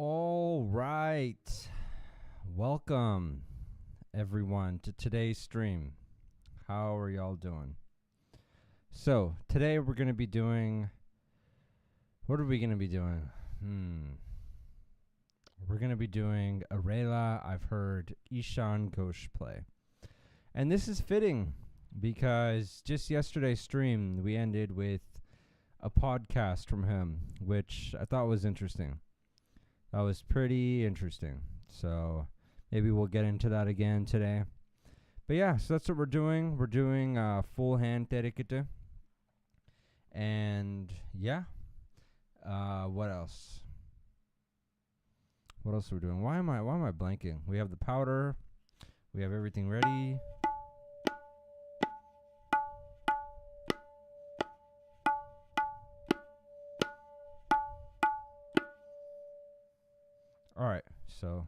All right. Welcome, everyone, to today's stream. How are y'all doing? So, today we're going to be doing... What are we going to be doing? We're going to be doing a Rela I've heard Ishan Ghosh play. And this is fitting because just yesterday's stream, we ended with a podcast from him, which I thought was interesting. That was pretty interesting. So maybe we'll get into that again today. But yeah, so that's what we're doing. We're doing full hand Terekete. And yeah. What else? What else are we doing? Why am I blanking? We have the powder. We have everything ready. All right, so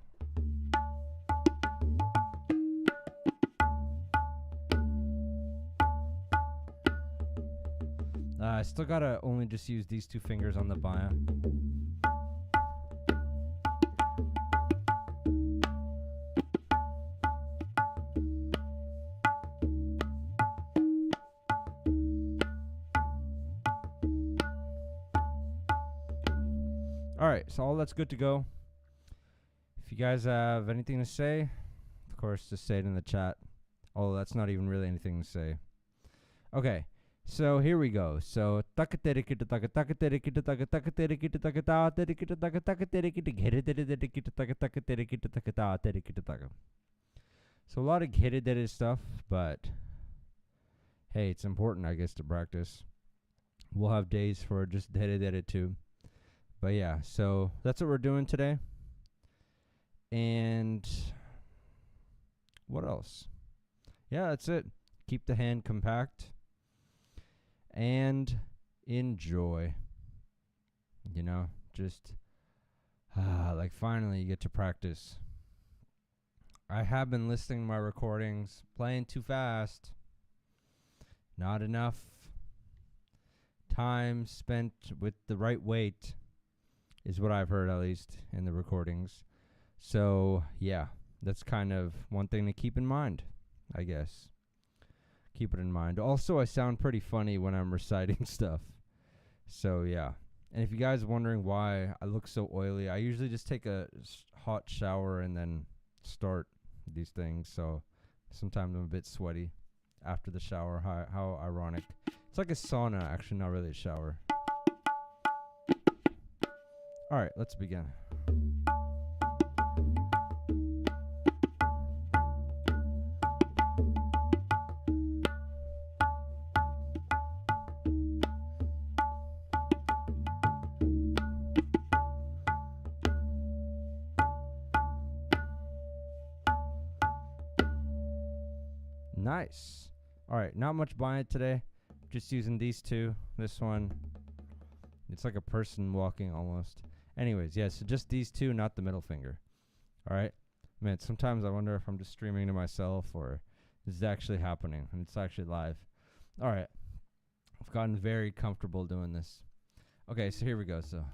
I still gotta only just use these two fingers on the baya. All right, so all that's good to go. If you guys have anything to say, of course, just say it in the chat. Although that's not even really anything to say. Okay, so here we go. So Taka Terekete Taka Taka Terekete Taka Taka Terekete Taka Ta Terekete Taka Taka Terekete Dhere Terekete Taka Taka Terekete Taka Ta Terekete Taka. So a lot of Dhere stuff, but hey, it's important, I guess, to practice. We'll have days for just Dhere too. But yeah, so that's what we're doing today. And what else? Yeah, that's it. Keep the hand compact and enjoy. You know, just like finally you get to practice. I have been listening to my recordings, playing too fast. Not enough time spent with the right weight is what I've heard, at least in the recordings. So, yeah, that's kind of one thing to keep in mind, I guess. Keep it in mind. Also, I sound pretty funny when I'm reciting stuff. So, yeah. And if you guys are wondering why I look so oily, I usually just take a hot shower and then start these things. So, sometimes I'm a bit sweaty after the shower. How ironic. It's like a sauna, actually, not really a shower. All right, let's begin. Nice. All right, not much buying today. Just using these two. This one, it's like a person walking almost. Anyways, yeah, so just these two, not the middle finger. All right? Man, sometimes I wonder if I'm just streaming to myself or this is actually happening and it's actually live. All right. I've gotten very comfortable doing this. Okay, so here we go. So.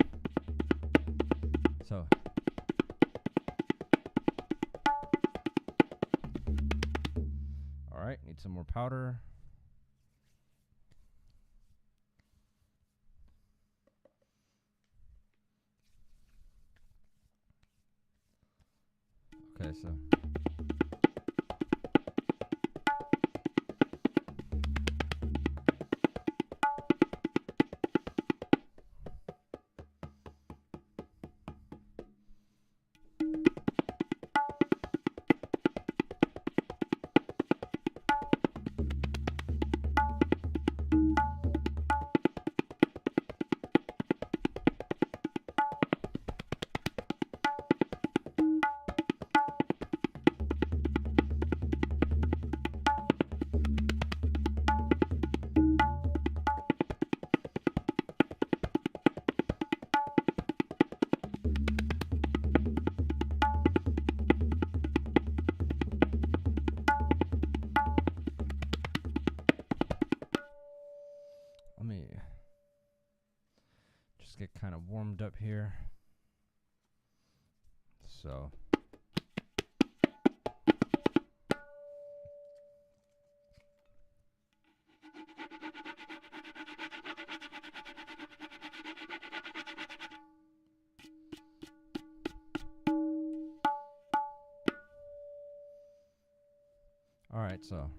All right, need some more powder. Okay, so. me just get kind of warmed up here. so. All right, so.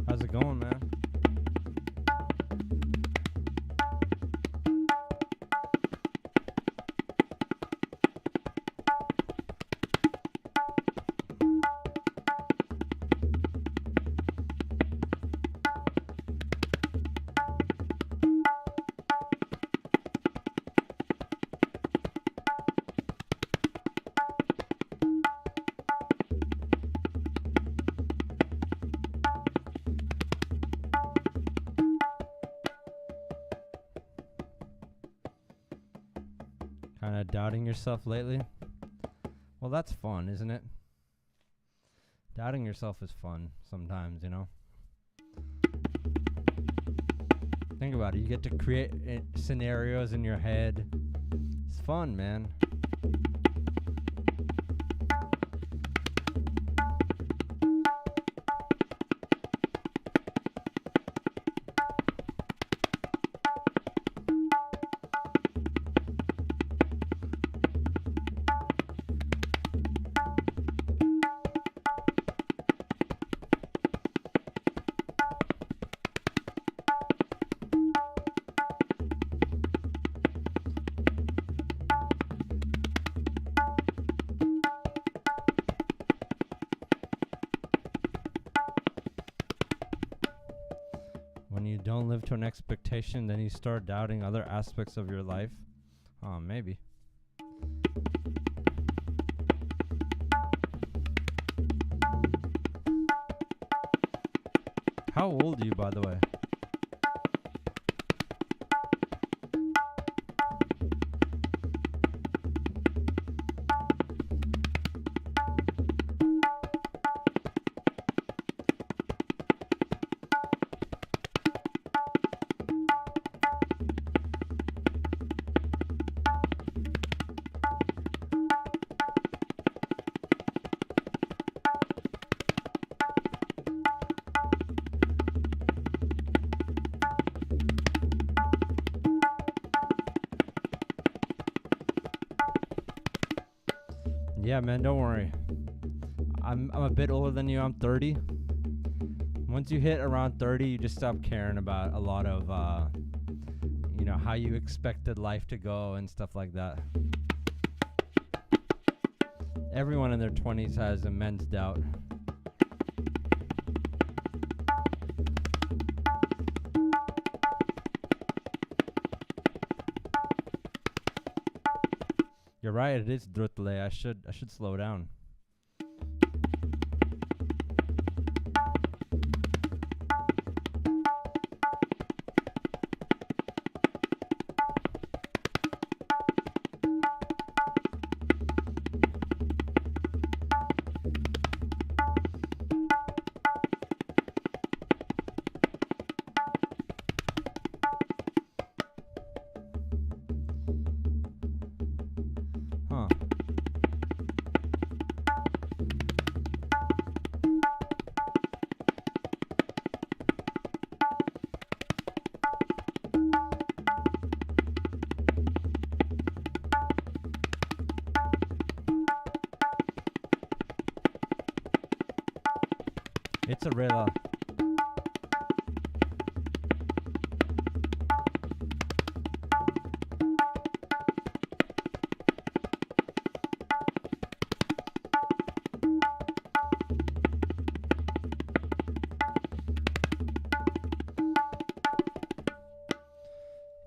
How's it going, man? Kind of doubting yourself lately? Well, that's fun, isn't it? Doubting yourself is fun sometimes, you know? Think about it. You get to create scenarios in your head. It's fun, man. When you don't live to an expectation, then you start doubting other aspects of your life. Oh, maybe. How old are you, by the way? Yeah, man, don't worry. I'm a bit older than you. I'm 30. Once you hit around 30, you just stop caring about a lot of, how you expected life to go and stuff like that. Everyone in their 20s has immense doubt. You're right, it is drutle. I should slow down. Huh. It's a Rela.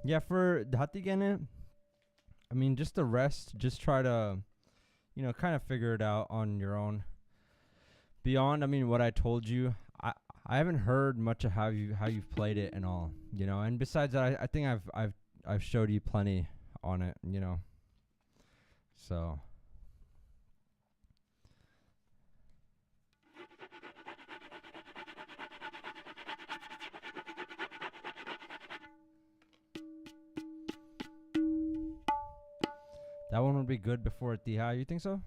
Yeah, for Dhene, I mean, just the rest, just try to, kind of figure it out on your own. Beyond, I mean, what I told you, I haven't heard much of how you've played it and all, And besides that, I think I've showed you plenty on it, So. That one would be good before Dhere. You think so?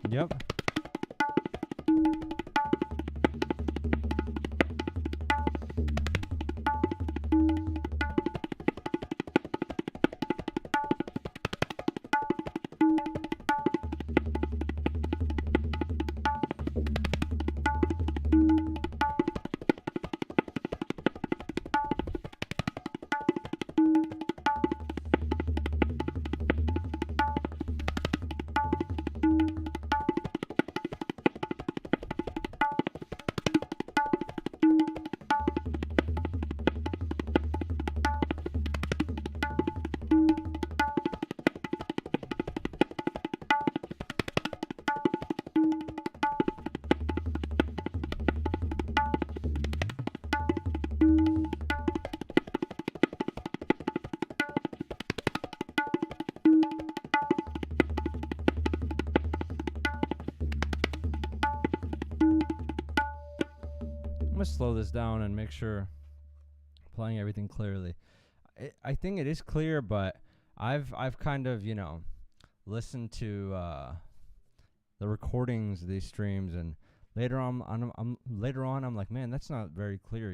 Yep. I'm gonna slow this down and make sure I'm playing everything clearly. I think it is clear, but I've kind of listened to the recordings of these streams, and later on I'm like, man, that's not very clear,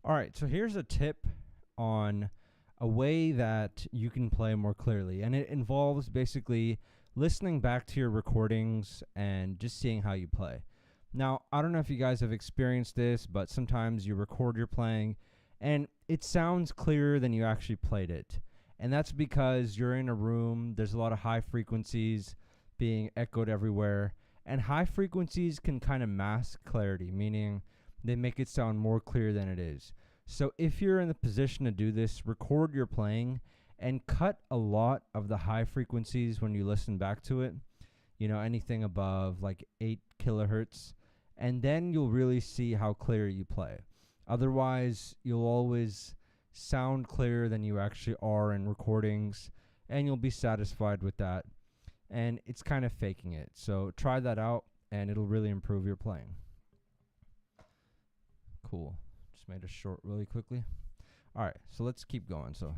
All right, so here's a tip on a way that you can play more clearly, and it involves basically listening back to your recordings and just seeing how you play. Now, I don't know if you guys have experienced this, but sometimes you record your playing and it sounds clearer than you actually played it. And that's because you're in a room, there's a lot of high frequencies being echoed everywhere, and high frequencies can kind of mask clarity, meaning they make it sound more clear than it is. So if you're in the position to do this, record your playing and cut a lot of the high frequencies when you listen back to it. You know, anything above like 8 kilohertz, and then you'll really see how clear you play. Otherwise, you'll always sound clearer than you actually are in recordings, and you'll be satisfied with that. And it's kind of faking it. So try that out, and it'll really improve your playing. Cool. Just made a short really quickly. All right, so let's keep going. So.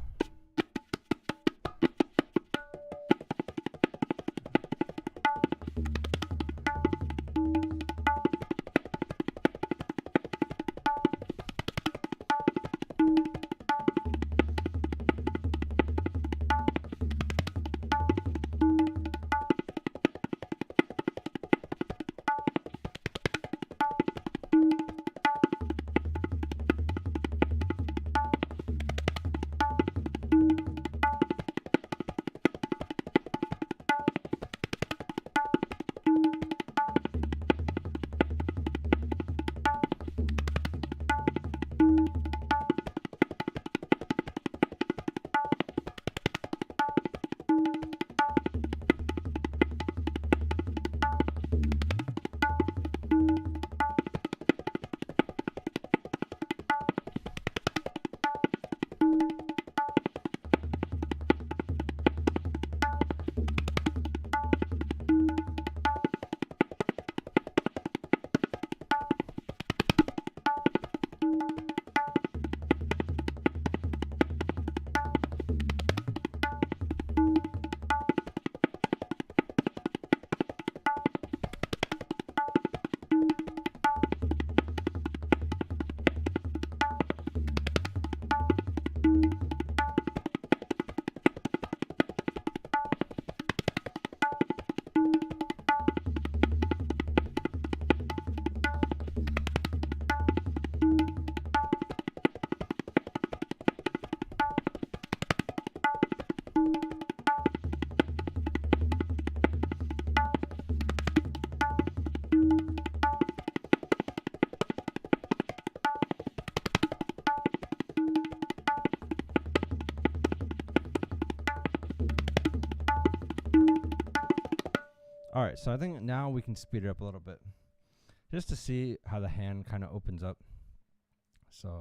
All right, so I think now we can speed it up a little bit just to see how the hand kind of opens up. So.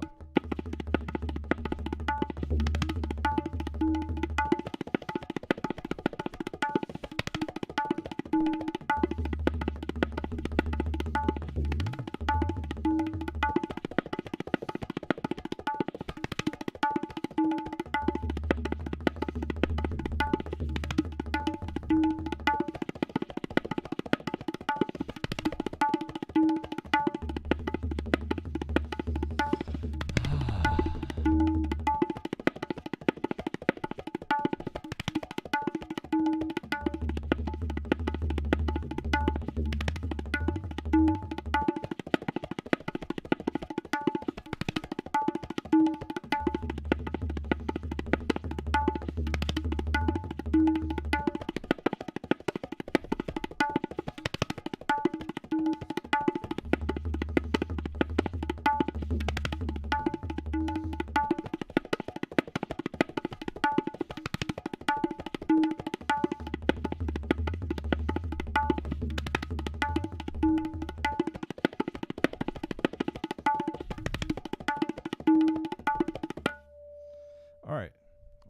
All right,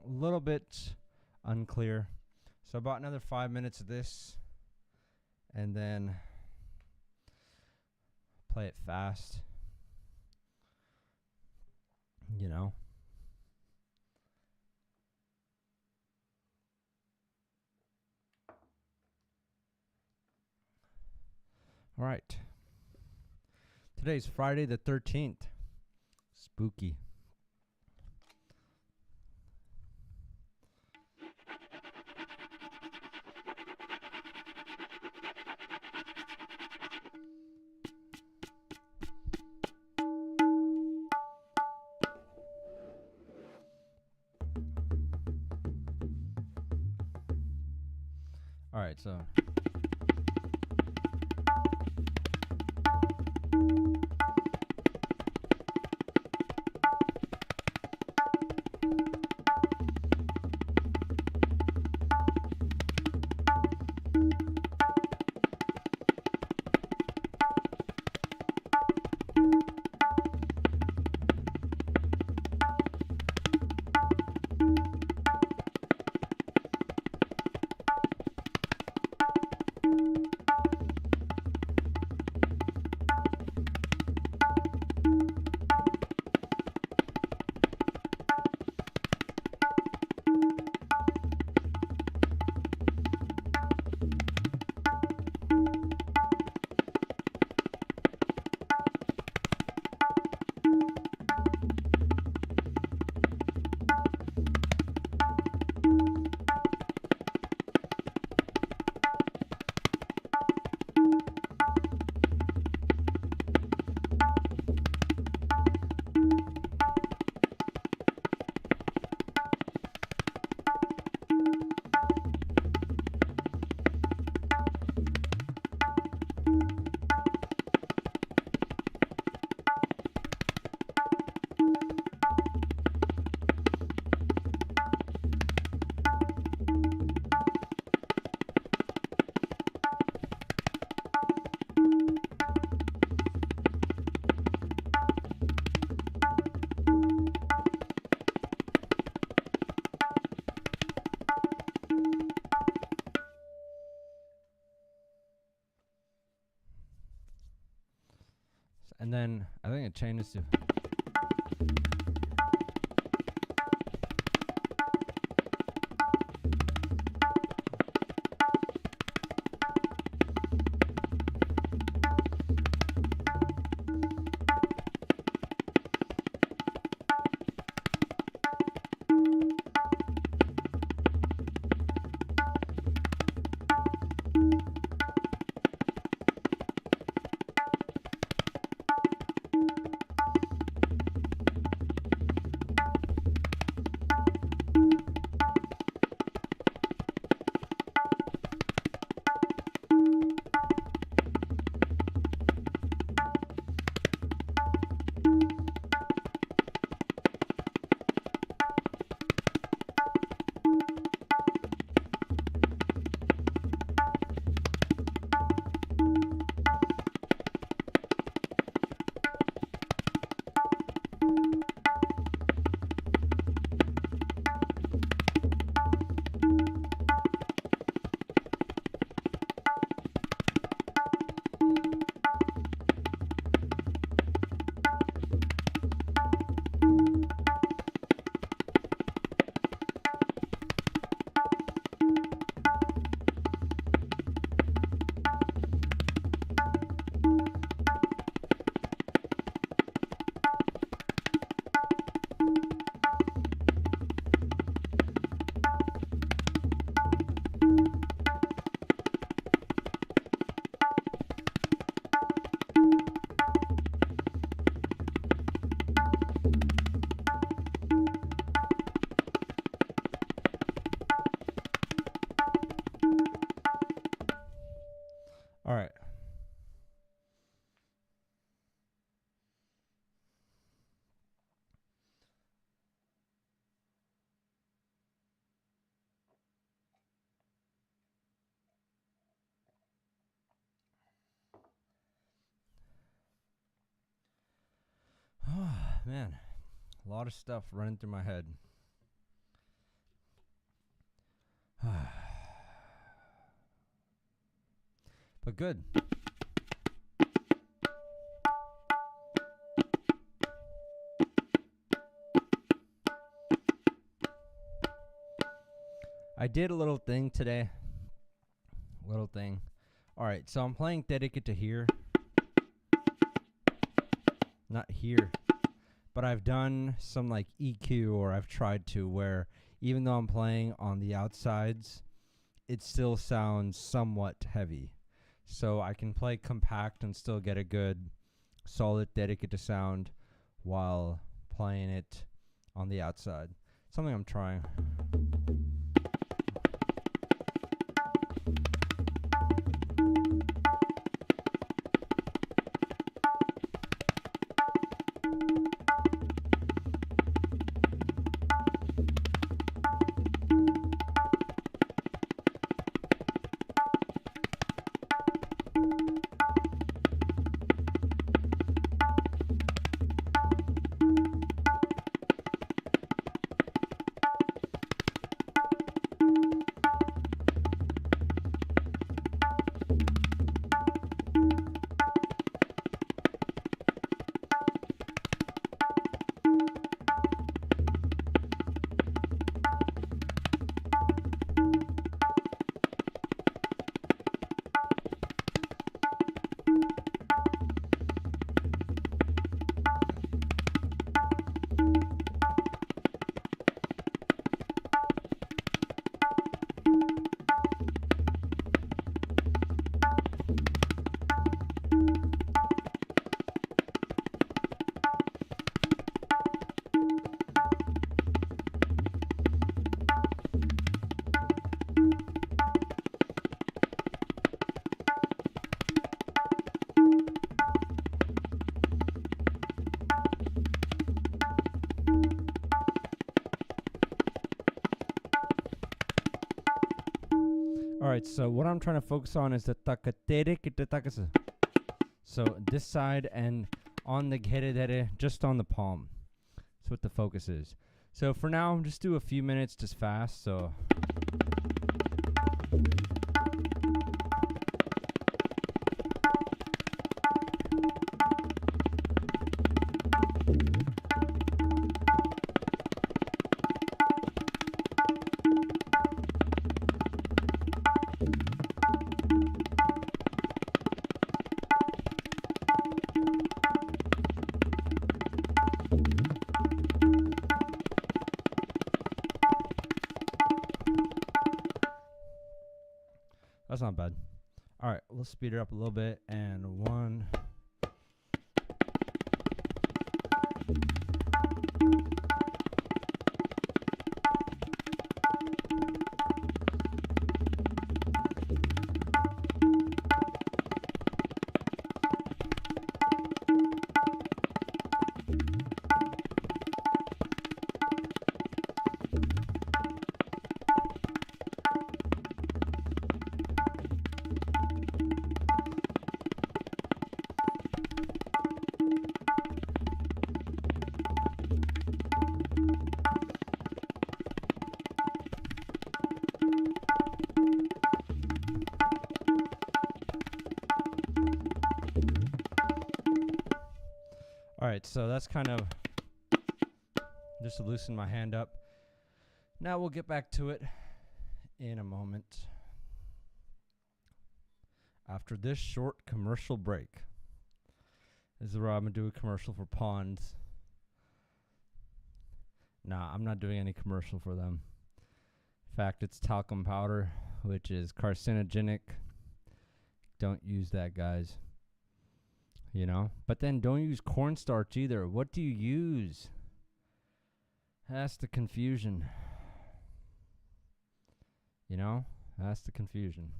a little bit unclear. So about another 5 minutes of this, and then play it fast, you know. All right. Today's Friday the 13th. It's Spooky. All right, so and then I think it changes to all right. Oh, man, a lot of stuff running through my head. But good. I did a little thing today. Little thing. Alright, so I'm playing Terekete here. Not here. But I've done some like EQ, or I've tried to, where even though I'm playing on the outsides, it still sounds somewhat heavy. So I can play compact and still get a good, solid Terekete sound while playing it on the outside. Something I'm trying. Alright, so what I'm trying to focus on is the Taka Terekete Transmission. So this side and on the Dhere, just on the palm. That's what the focus is. So for now, just do a few minutes just fast. So that's not bad. All right, we'll speed it up a little bit. And 1. Alright, so that's kind of just to loosen my hand up. Now we'll get back to it in a moment after this short commercial break. This is where I'm going to do a commercial for Ponds. Nah, I'm not doing any commercial for them. In fact, it's talcum powder, which is carcinogenic. Don't use that, guys. You know, but then don't use cornstarch either. What do you use? That's the confusion. You know, that's the confusion.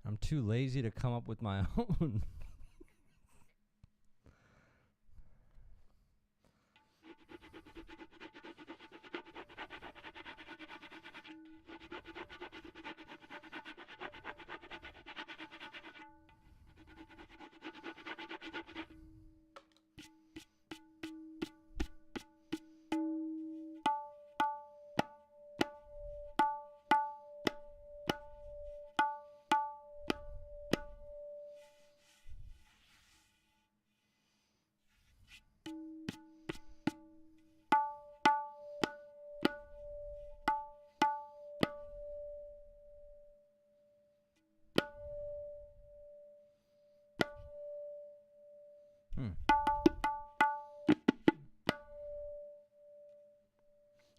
I'm too lazy to come up with my own.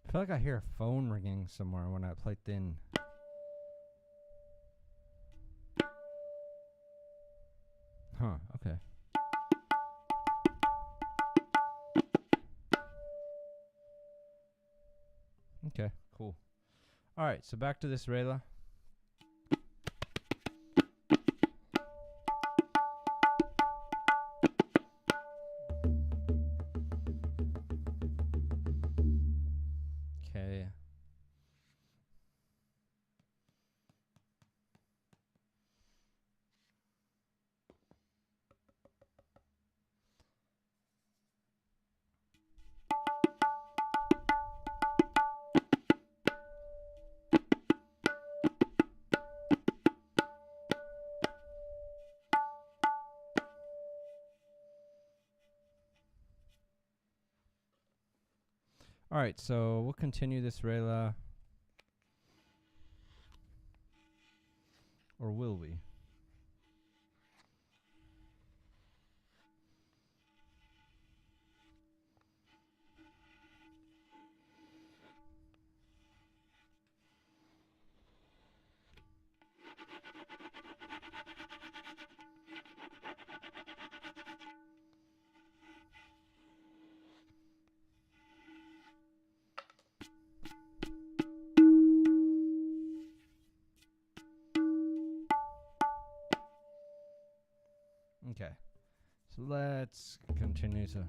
I feel like I hear a phone ringing somewhere when I play Dhene. Huh, okay. Okay, cool. Alright, so back to this Rela. Okay. Alright, so we'll continue this Rela. Or will we? Okay, so let's continue to...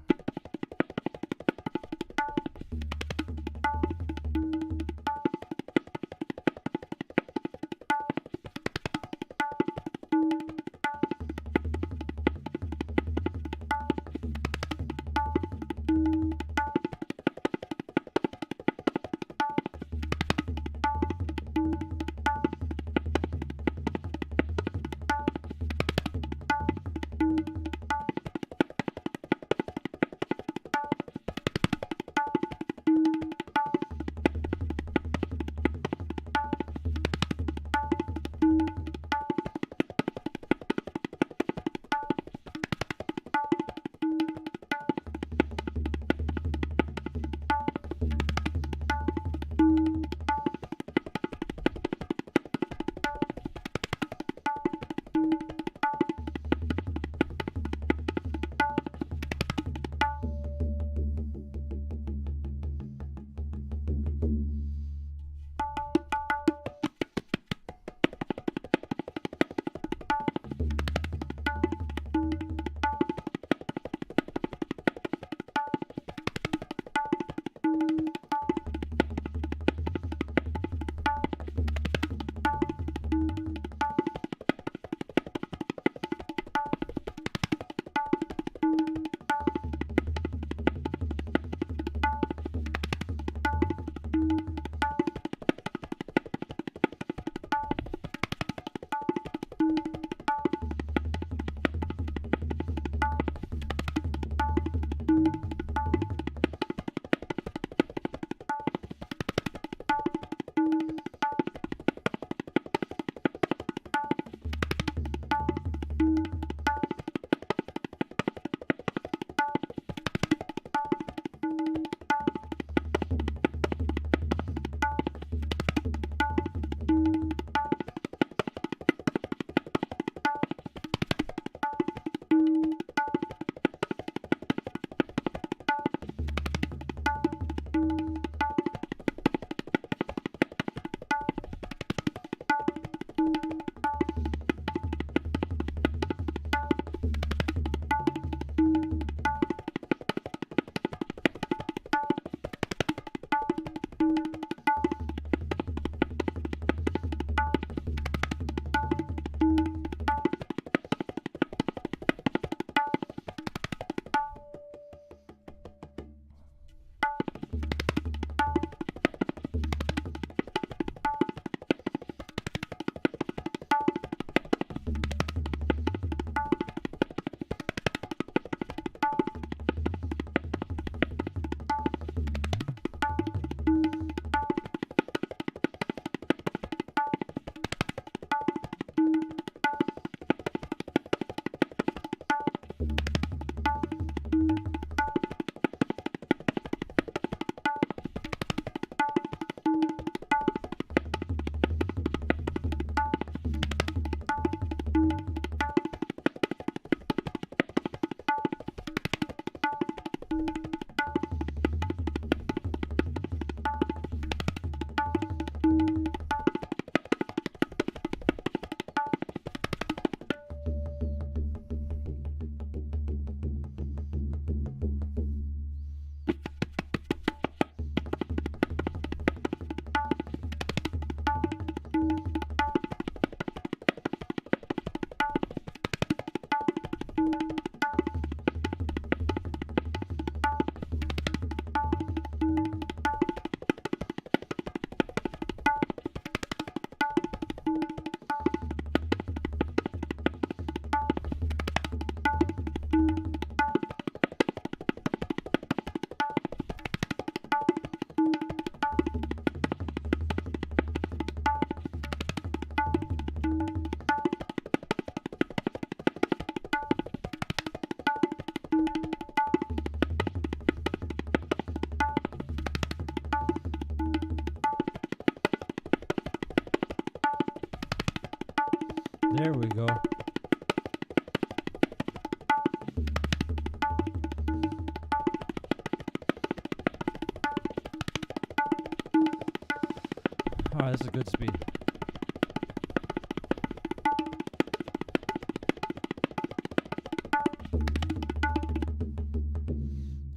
There we go. Alright, this is a good speed.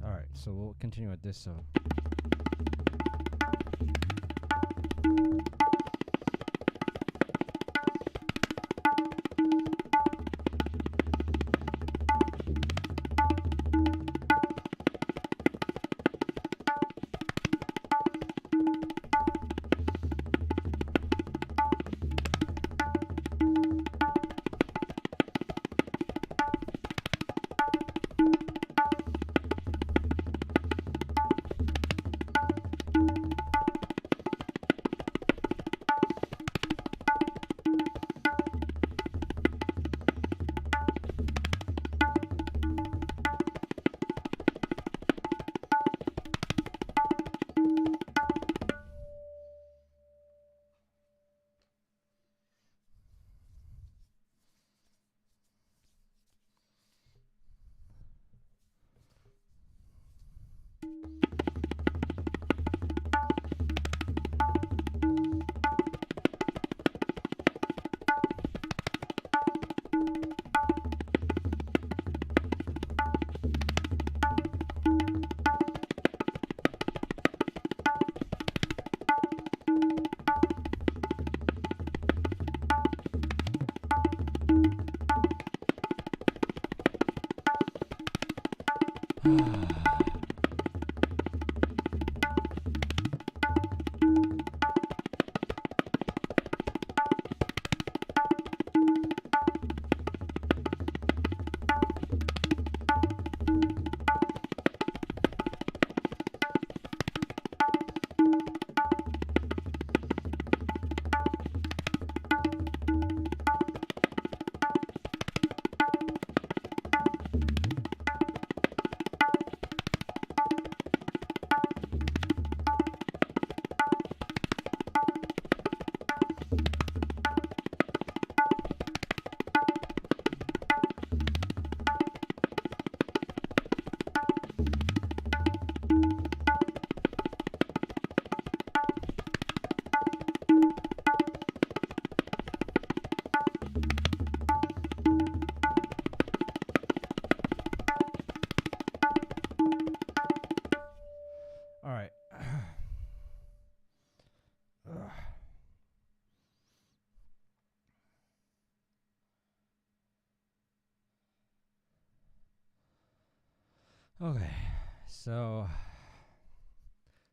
Alright, so we'll continue with this. So. Okay, so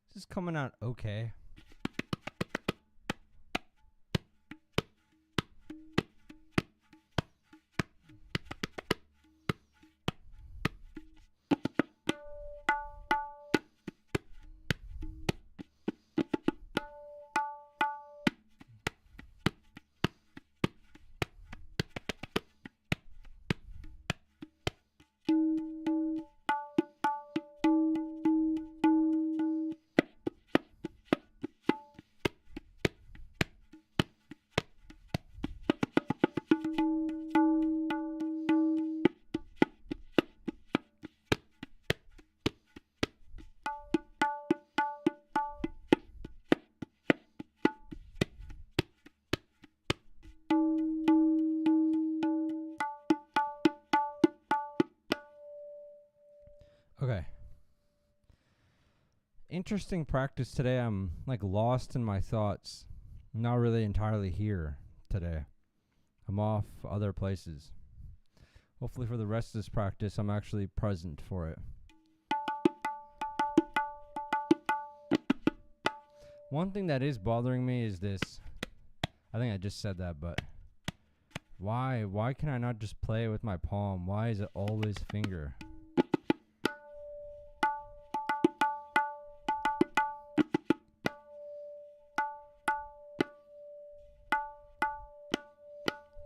this is coming out okay. Okay. Interesting practice today. I'm like lost in my thoughts. I'm not really entirely here today. I'm off other places. Hopefully for the rest of this practice, I'm actually present for it. One thing that is bothering me is this. I think I just said that, but why? Why can I not just play with my palm? Why is it always finger?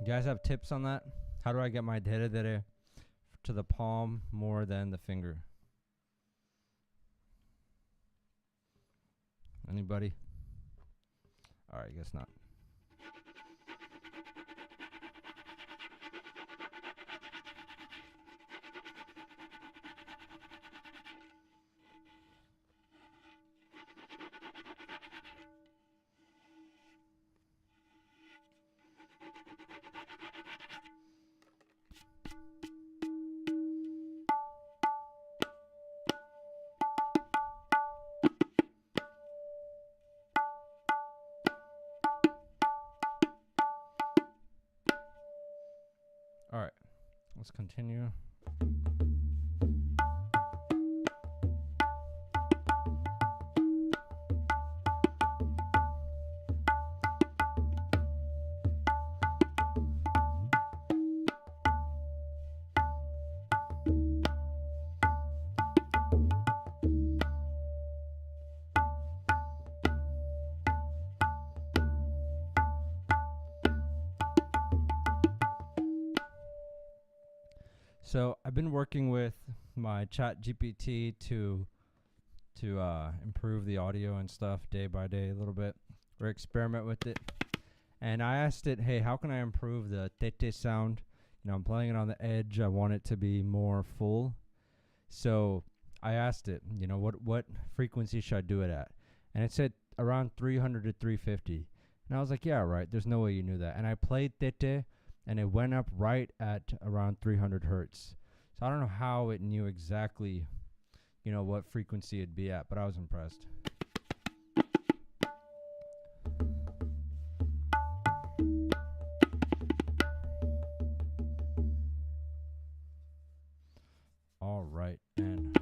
You guys have tips on that? How do I get my Dhere to the palm more than the finger? Anybody? Alright, I guess not. All right, let's continue. So I've been working with my chat GPT to improve the audio and stuff day by day a little bit, or experiment with it. And I asked it, hey, how can I improve the tete sound? You know, I'm playing it on the edge. I want it to be more full. So I asked it, you know, what frequency should I do it at? And it said around 300 to 350. And I was like, yeah, right. There's no way you knew that. And I played tete, and it went up right at around 300 hertz. So I don't know how it knew exactly, you know, what frequency it'd be at, but I was impressed. All right, and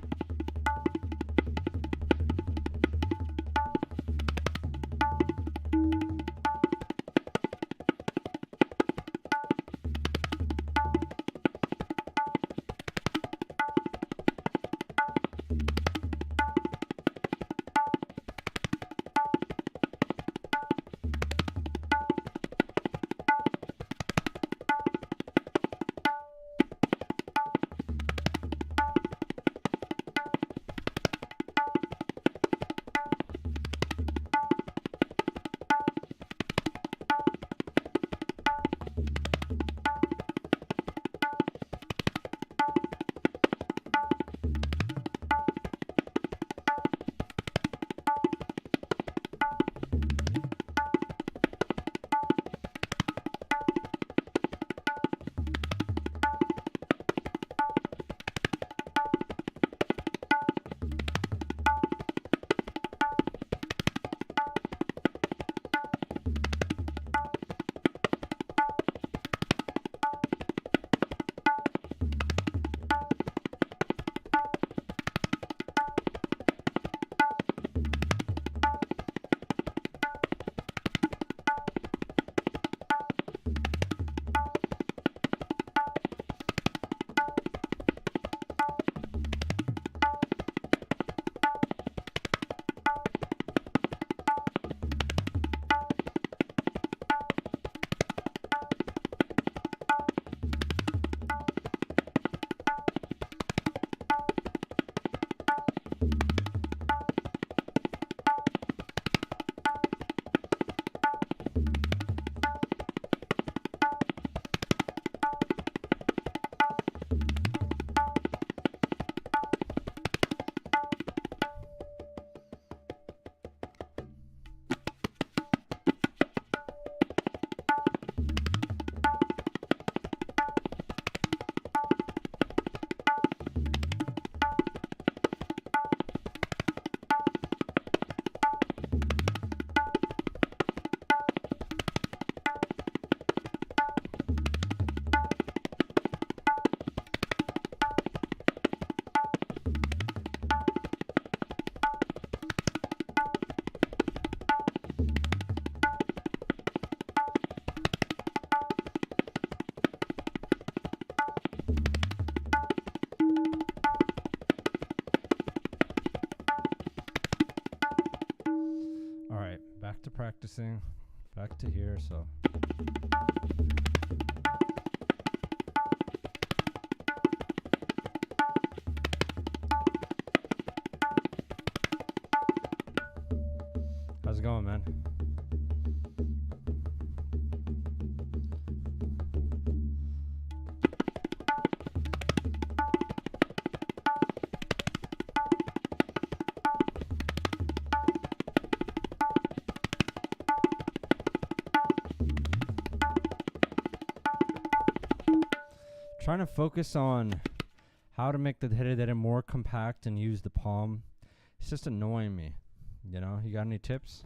back to practicing, back to here, so. How's it going, man? Trying to focus on how to make the Dhere more compact and use the palm. It's just annoying me. You know, you got any tips?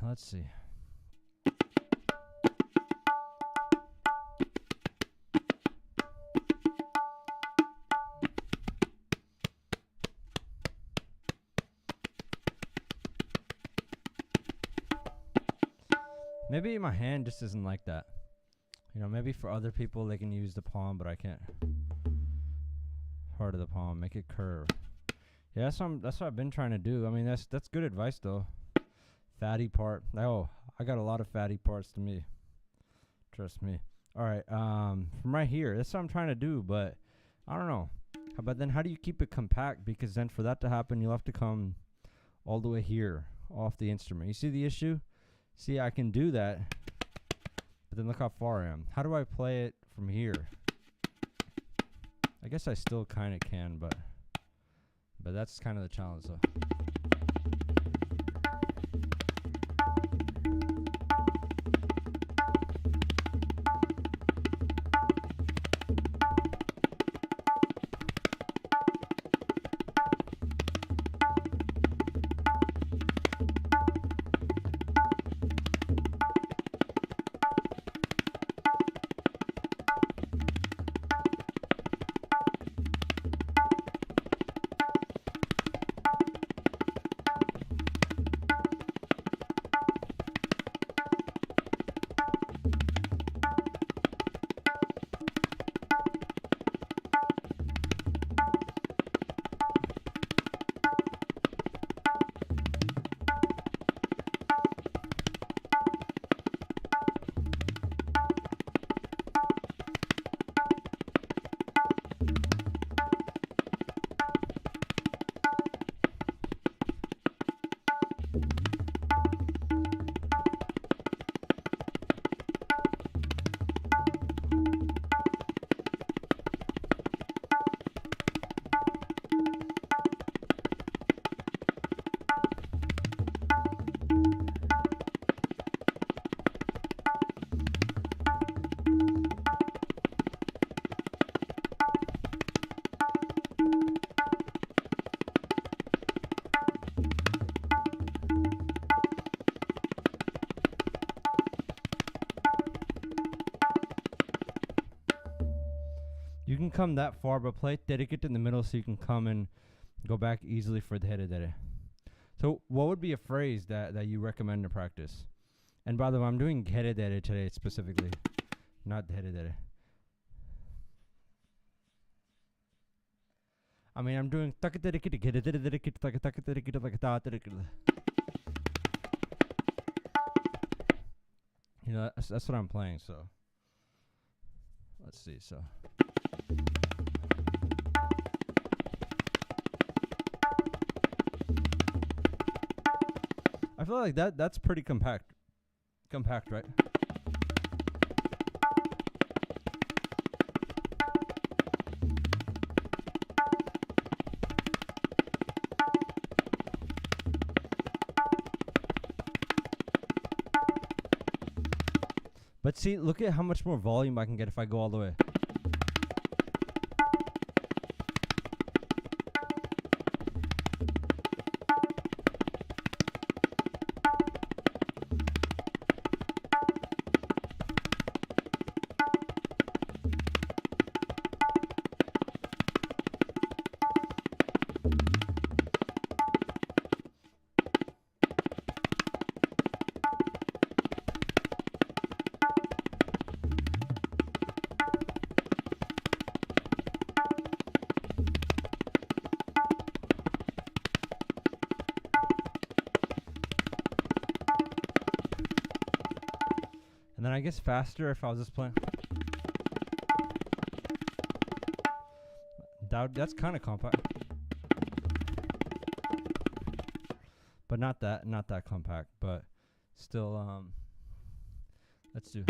let's see. Maybe my hand just isn't like that. You know, maybe for other people they can use the palm, but I can't. Part of the palm, make it curve. Yeah, that's what I've been trying to do. I mean, that's good advice though. Fatty part. Oh, I got a lot of fatty parts to me. Trust me. All right, from right here, that's what I'm trying to do, but I don't know. But then how do you keep it compact? Because then for that to happen, you'll have to come all the way here off the instrument. You see the issue? See, I can do that, but then look how far I am. How do I play it from here? I guess I still kind of can, but that's kind of the challenge, though. You can come that far, but play Terekete in the middle so you can come and go back easily for Dhere. So what would be a phrase that you recommend to practice? And by the way, I'm doing Dhere today specifically, not Dhere. I mean, I'm doing Taka Terekete, Taka Terekete, like Ta Terekete. You know, that's what I'm playing, so. Let's see, so. I feel like that's pretty compact. Compact, right? But see, look at how much more volume I can get if I go all the way. And then I guess faster if I was just playing. That's kind of compact. But not that compact, but still let's do.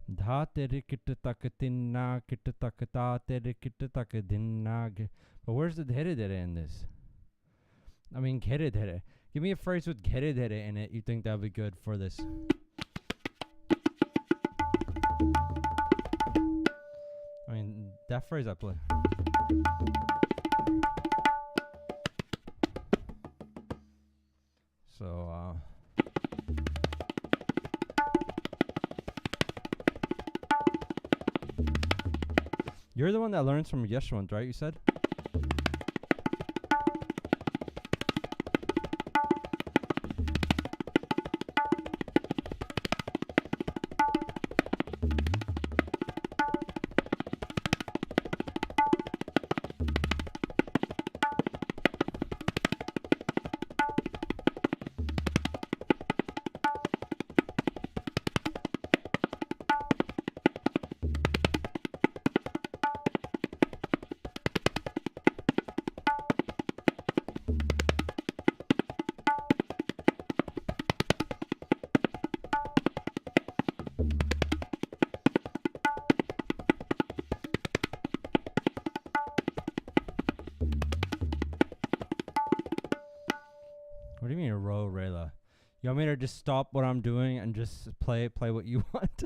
Dha Terekete Takatinna Kita Takata Terekete Takadinna. But where's the Dhere in this? I mean, Dhere. Give me a phrase with Dhere in it. You think that would be good for this? That phrase I play. So, you're the one that learns from Yeshwant, right? You said? What do you mean a row, Rela? You want me to just stop what I'm doing and just play what you want?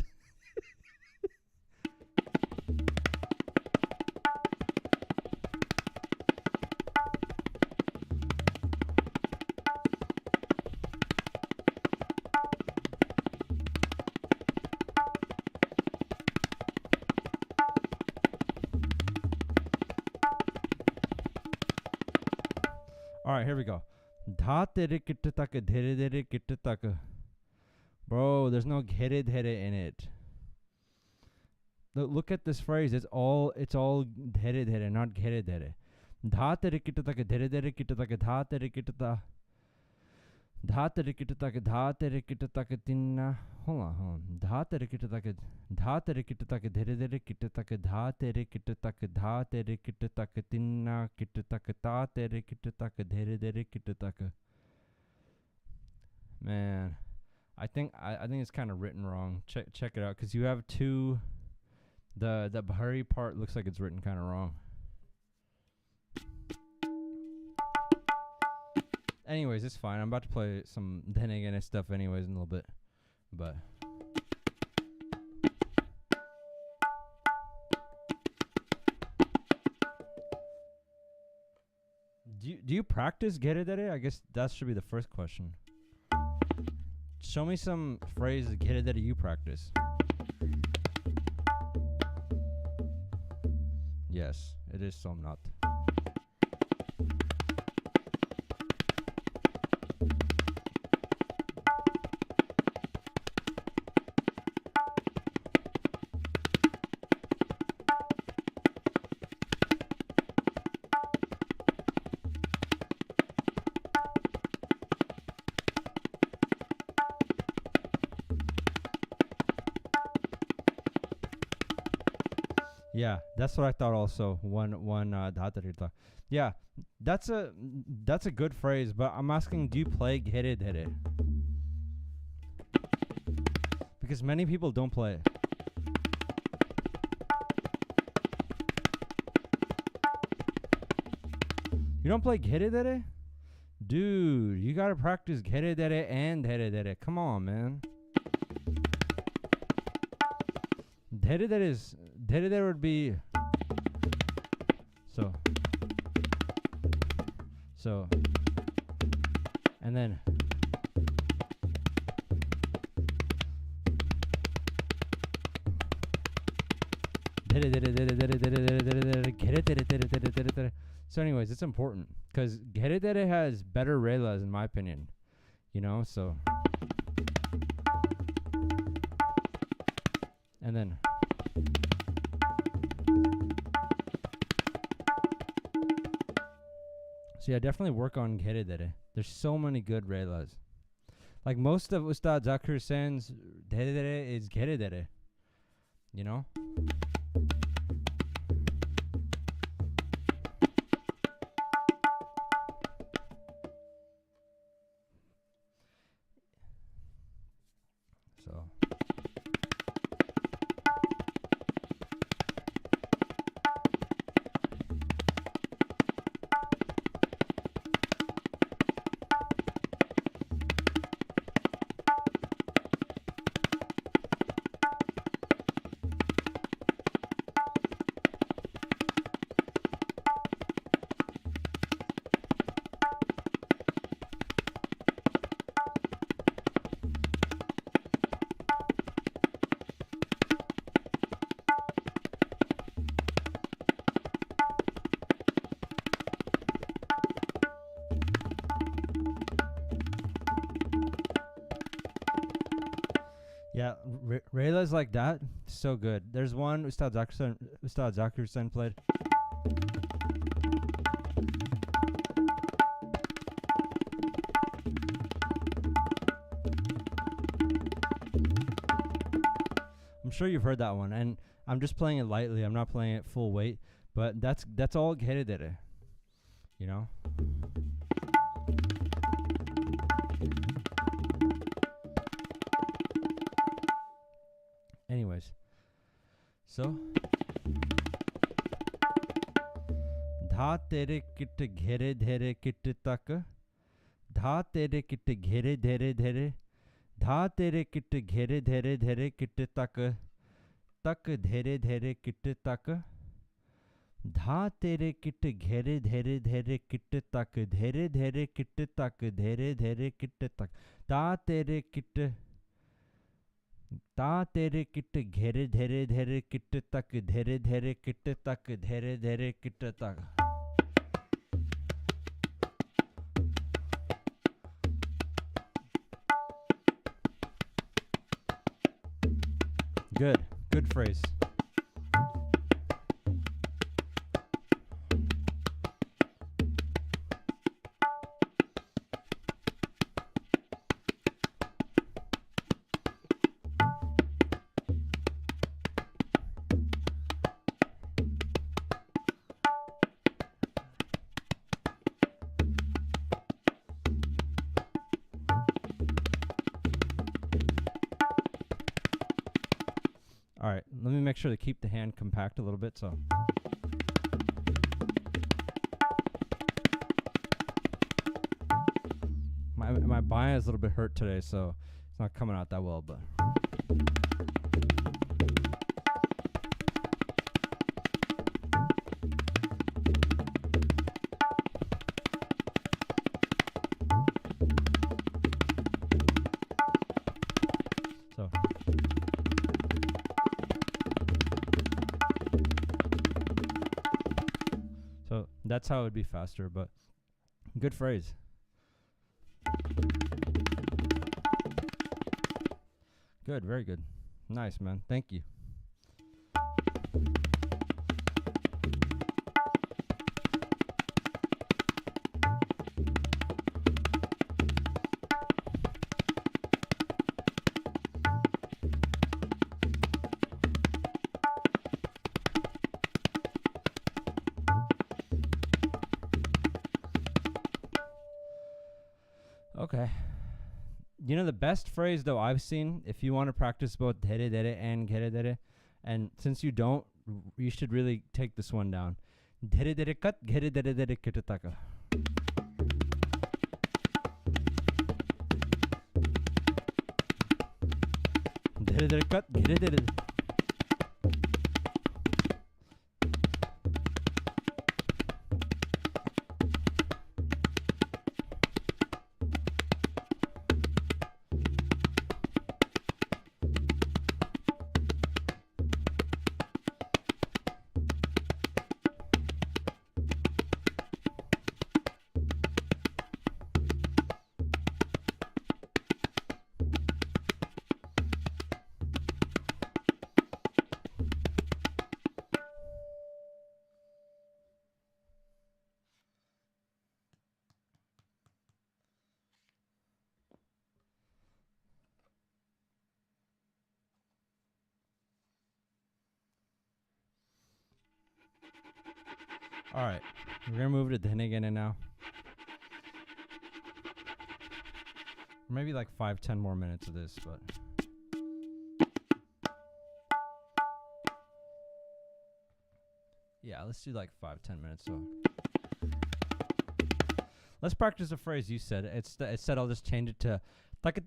All right, here we go. Dha Terekete Taka Dhere Dhere Kete Taka. Bro, there's no Dhere Dhere in it. Look at this phrase. It's all Dhere Dhere, not Dhere Dhere. Dha Terekete Taka Dhere Dhere Kete Taka Dha Terekete Ta. Dha Terekete Taka Dha Terekete Taka Tinna. Hold on. Dha Terekete Taka Dhere Dhere Kete Taka Dha Terekete Taka Dha Terekete Taka Tinna Kete Taka Ta Terekete Taka Dhere Dhere Kete Taka. Man, I think it's kind of written wrong. Check it out, because you have two. The Bahari part looks like it's written kind of wrong. Anyways, it's fine. I'm about to play some Dhene stuff anyways in a little bit. But do you practice Dhere Dhere? I guess that should be the first question. Show me some phrases Dhere Dhere you practice. Yes, it is Somnath. Yeah, that's what I thought also. One Dhatarita. Yeah, that's a good phrase, but I'm asking, do you play Dhere Dhere? Because many people don't play it. You don't play Dhere Dhere? Dude, you gotta practice Dhere Dhere and Dhere Dhere. Come on, man. Dhere Dhere would be so and then so anyways, it's important because Dhere Dhere has better relas in my opinion, you know. So and then so yeah, definitely work on Dhere Dhere. There's so many good relas. Like most of Ustad Zakir Husain's Dhere Dhere is Dhere Dhere. You know? So Yeah, Rela is like that. So good. There's one Ustad Zakir Hussain played. I'm sure you've heard that one, and I'm just playing it lightly. I'm not playing it full weight, but that's all Dhere Dhere, you know. Anyways, so dha tere kit ghere dhere kit tak, dha tere kit ghere dhere dhere, dha tere kit ghere dhere dhere kit tak, tak dhere dhere kit tak, dha tere kit ghere dhere dhere kit tak, dhere dhere kit tak, dhere dhere kit tak, da tere kit ghere dhere dhere kit tak, dhere dhere kit tak, dhere dhere kit tak. Good phrase. All right, let me make sure to keep the hand compact a little bit. So, my baya is a little bit hurt today, so it's not coming out that well. But so that's how it would be faster, but good phrase. Good, very good. Nice, man. Thank you. Okay. You know the best phrase though I've seen, if you want to practice both Dhere Dhere and Ghere Dhere, and since you don't, you should really take this one down. Dhere Dhere kat, Ghere Dhere Dhere kit taka. Dhere Dhere kat, Ghere Dhere. All right, we're gonna move to Dhene again now. Maybe like 5-10 more minutes of this, but yeah, let's do like 5-10 minutes. So let's practice a phrase you said. It said I'll just change it to like a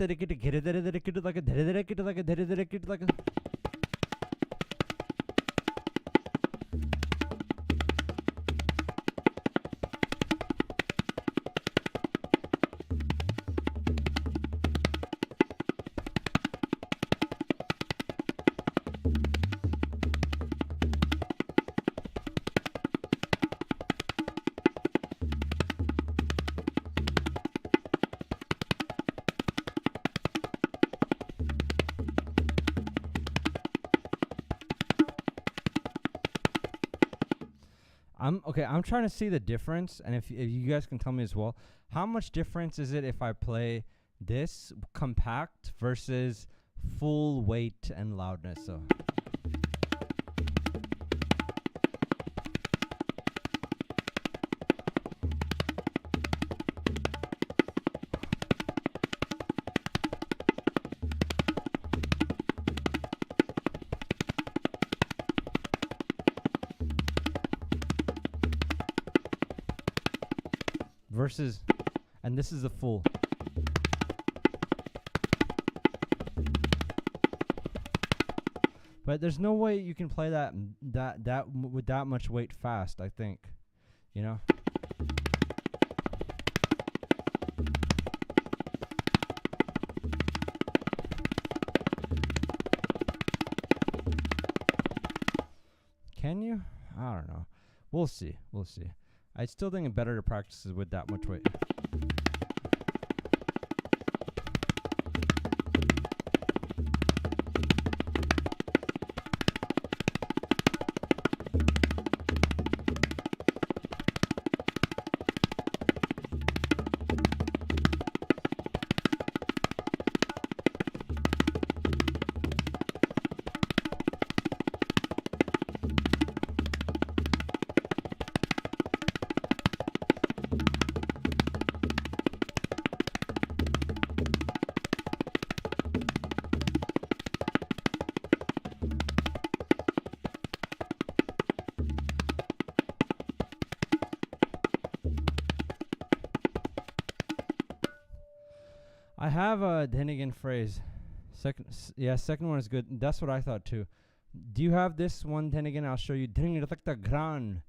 I'm trying to see the difference, and if you guys can tell me as well, how much difference is it if I play this compact versus full weight and loudness? So versus, and this is the full. But there's no way you can play that with that much weight fast, I think. You know? Can you? I don't know. We'll see. We'll see. I still think it's better to practice with that much weight. I have a Dhene phrase. Second one is good. That's what I thought too. Do you have this one Dhene? I'll show you. Gran.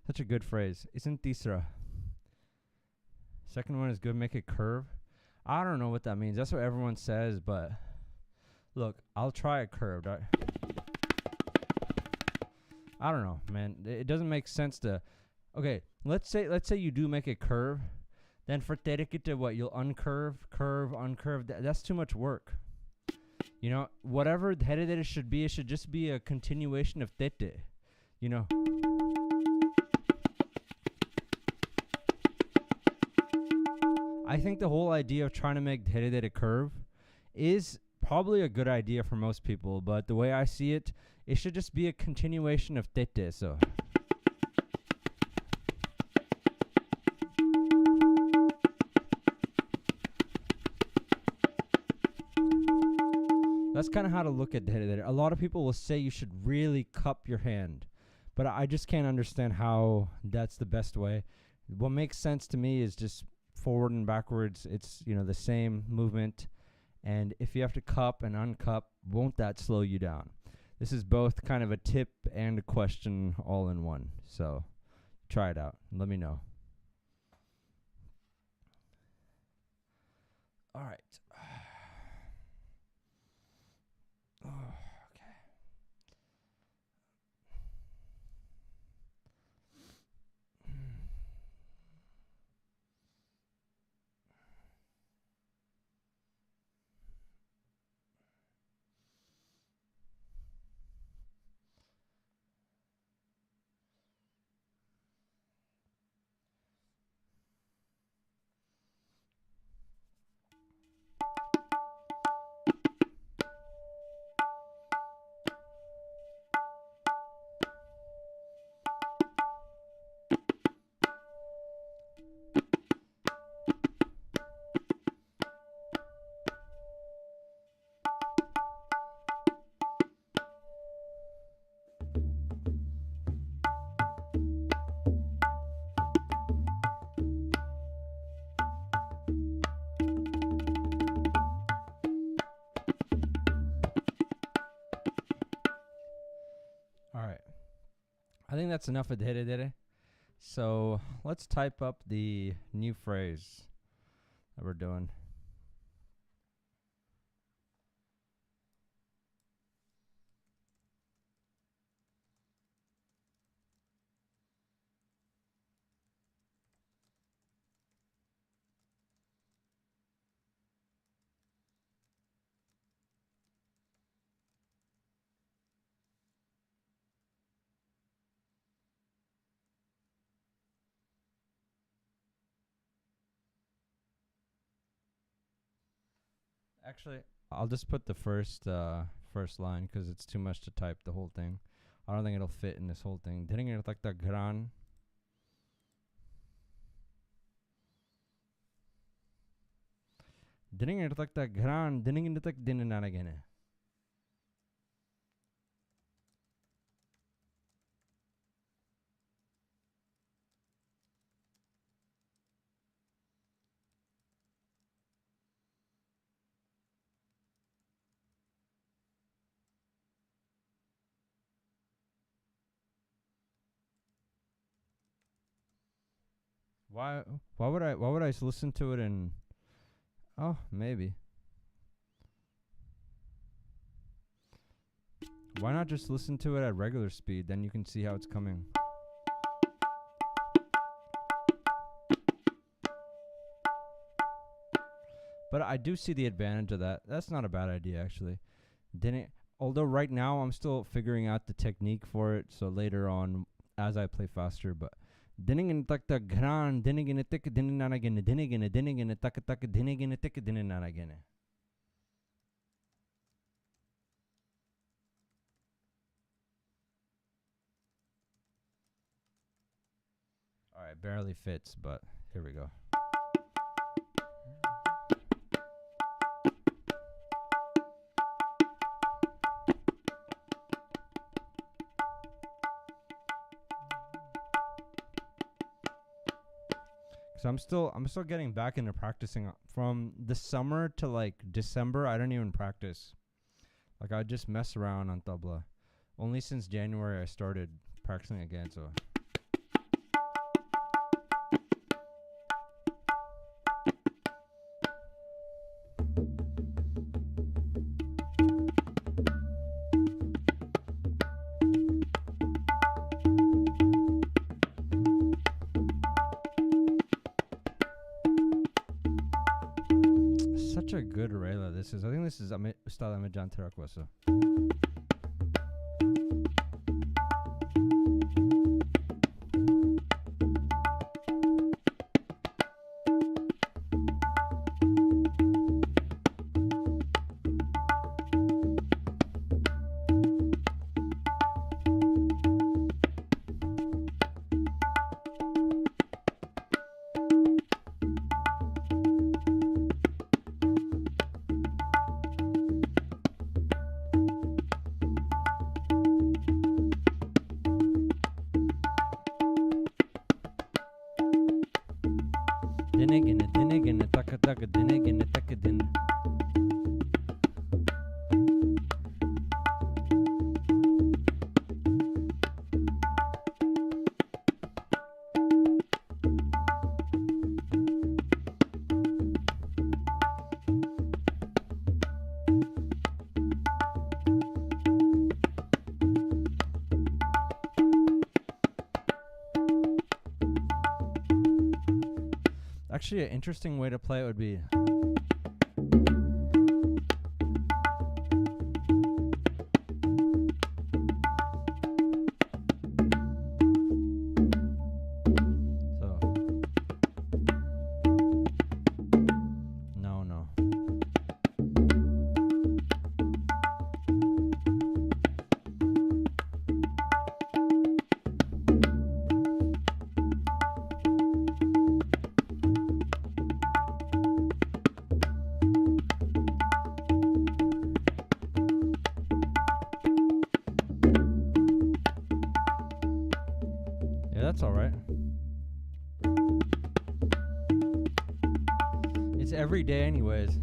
Such a good phrase. Isn't Tisra? Second one is good. Make it curve. I don't know what that means. That's what everyone says, but look, I'll try it curved. I don't know, man. It doesn't make sense to. Okay, let's say you do make it curve, then for Terekete, what you'll uncurve, curve, uncurve. That's too much work. You know, whatever Dhere it should be, it should just be a continuation of Tete. You know. I think the whole idea of trying to make Dhere curve is probably a good idea for most people, but the way I see it, it should just be a continuation of Tete. So that's kind of how to look at Dhere. A lot of people will say you should really cup your hand, but I just can't understand how that's the best way. What makes sense to me is just forward and backwards. It's, you know, the same movement. And if you have to cup and uncup, won't that slow you down? This is both kind of a tip and a question all in one. So try it out. Let me know. All right. All right. I think that's enough of Dhere. So let's type up the new phrase that we're doing. Actually, I'll just put the first line because it's too much to type the whole thing. I don't think it'll fit in this whole thing. Terekete gran. Terekete gran. Terekete Dhene. Why would I listen to it in? Oh, maybe. Why not just listen to it at regular speed? Then you can see how it's coming. But I do see the advantage of that. That's not a bad idea, actually. Although right now I'm still figuring out the technique for it, so later on as I play faster, but Alright, barely fits, but here we go. So I'm still getting back into practicing. From the summer to like December, I don't even practice. Like I just mess around on tabla. Only since January I started practicing again, so such a good Rela this is. I think this is Ustad Ahmedjan Terakwaso. Dhene, Taka, Dhene, Taka, Dhene. Actually, an interesting way to play it would be no. That's all right. It's every day anyways.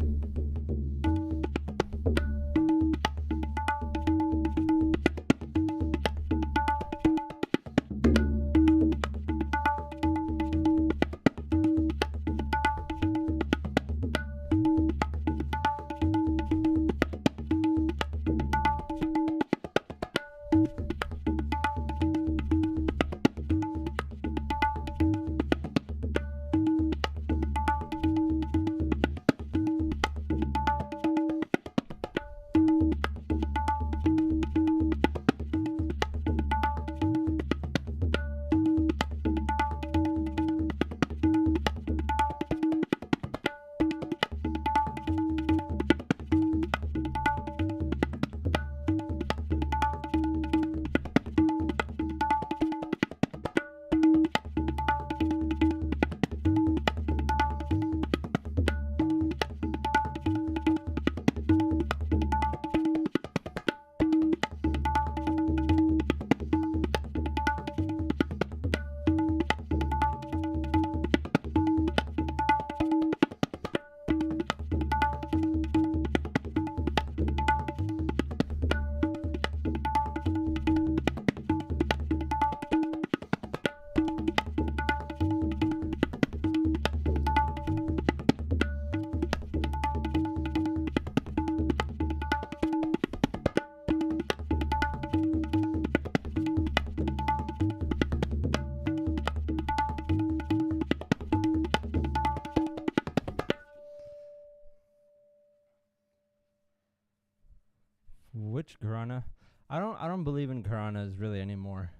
Gharana. I don't believe in Gharanas really anymore.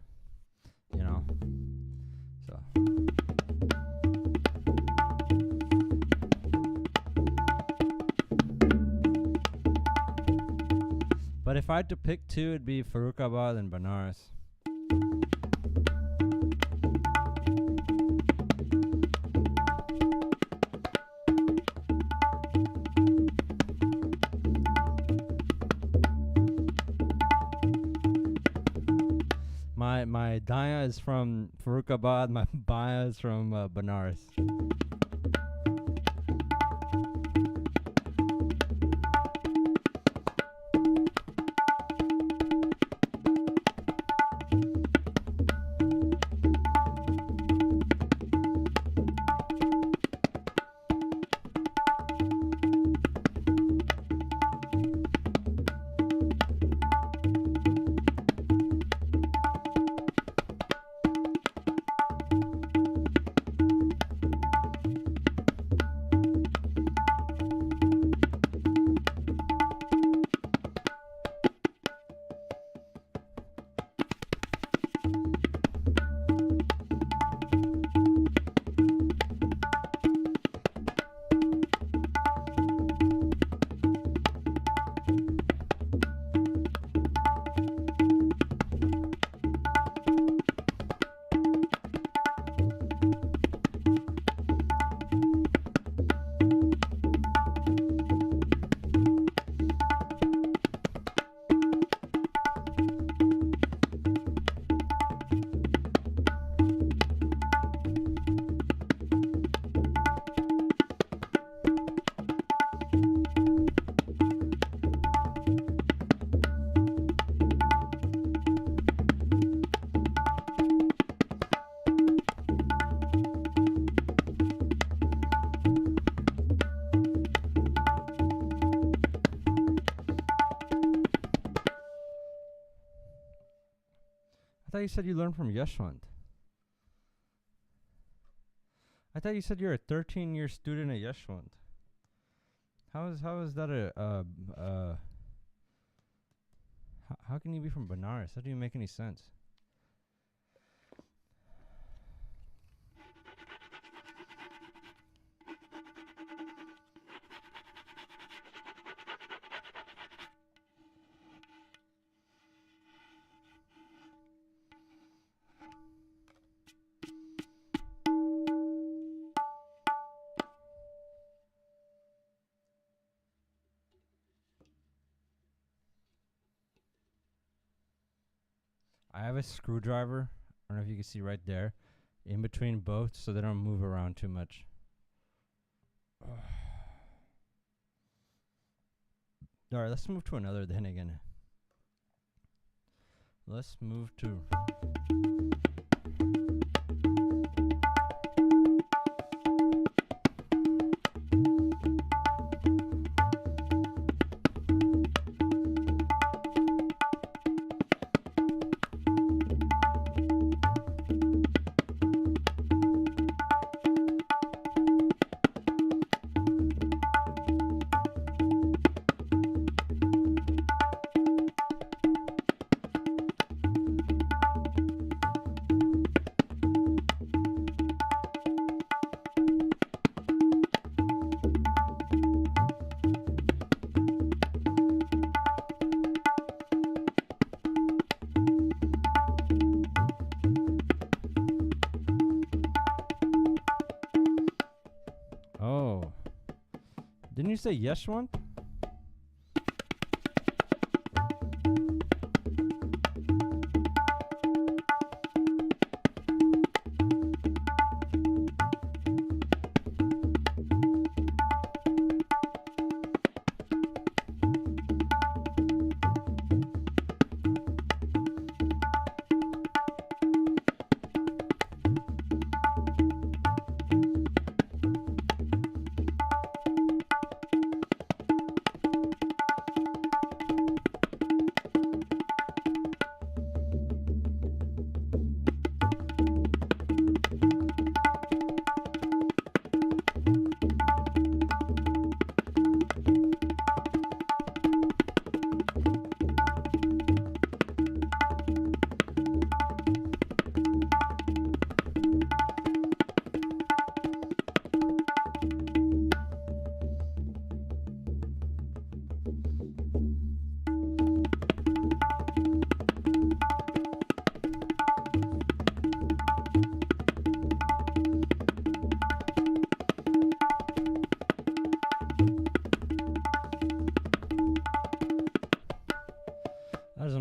You know. So. But if I had to pick two, it'd be Farrukhabad and Banaras. My Daya is from Farrukhabad, my Baya is from Banaras. I thought you said you learned from Yeshwant. I thought you said you're a 13-year student at Yeshwant. How is that how can you be from Banaras? That doesn't even make any sense. I have a screwdriver. I don't know if you can see right there, in between both, so they don't move around too much. All right, let's move to another Dhene again. Let's move to. Didn't you say Yeshwant?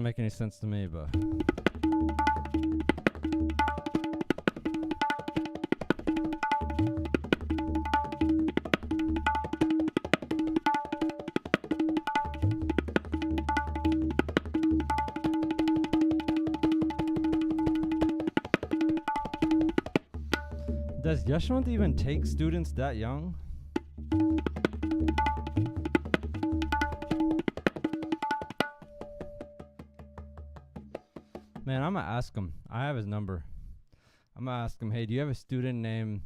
make any sense to me, but does Yeshwant even take students that young? Man, I'm gonna ask him. I have his number. I'm gonna ask him, hey, do you have a student named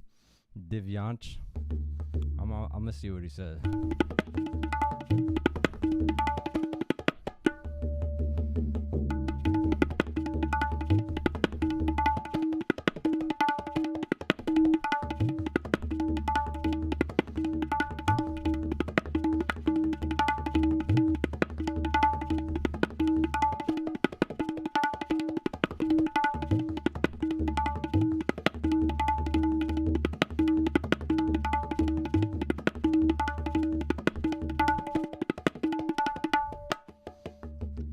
Divyansh? I'm gonna see what he says.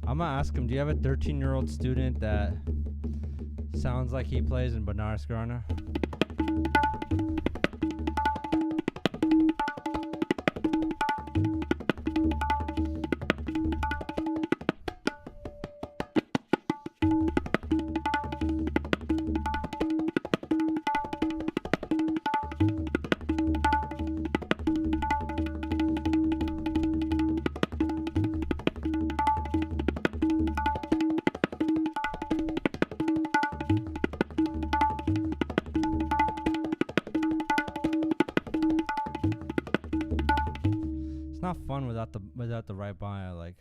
I'm gonna ask him, do you have a 13-year-old student that sounds like he plays in Banaras Gharana? It's not fun without the right buy, like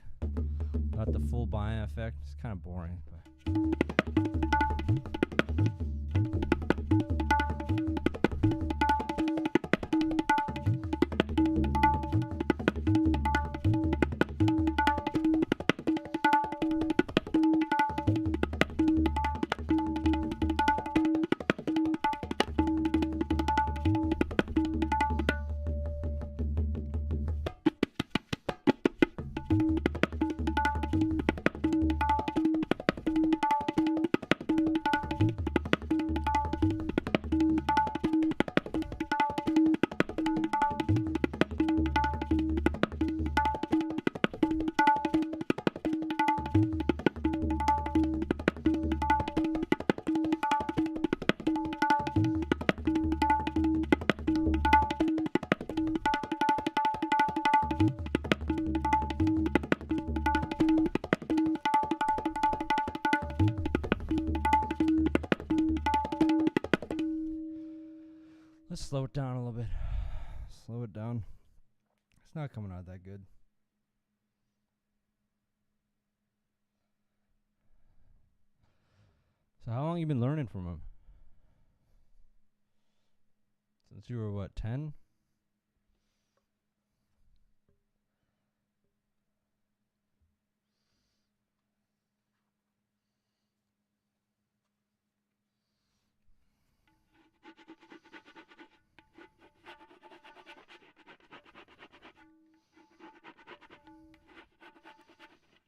without the full buy effect. It's kind of boring. Let's slow it down a little bit. Slow it down. It's not coming out that good. So how long you been learning from him? Since you were what, 10?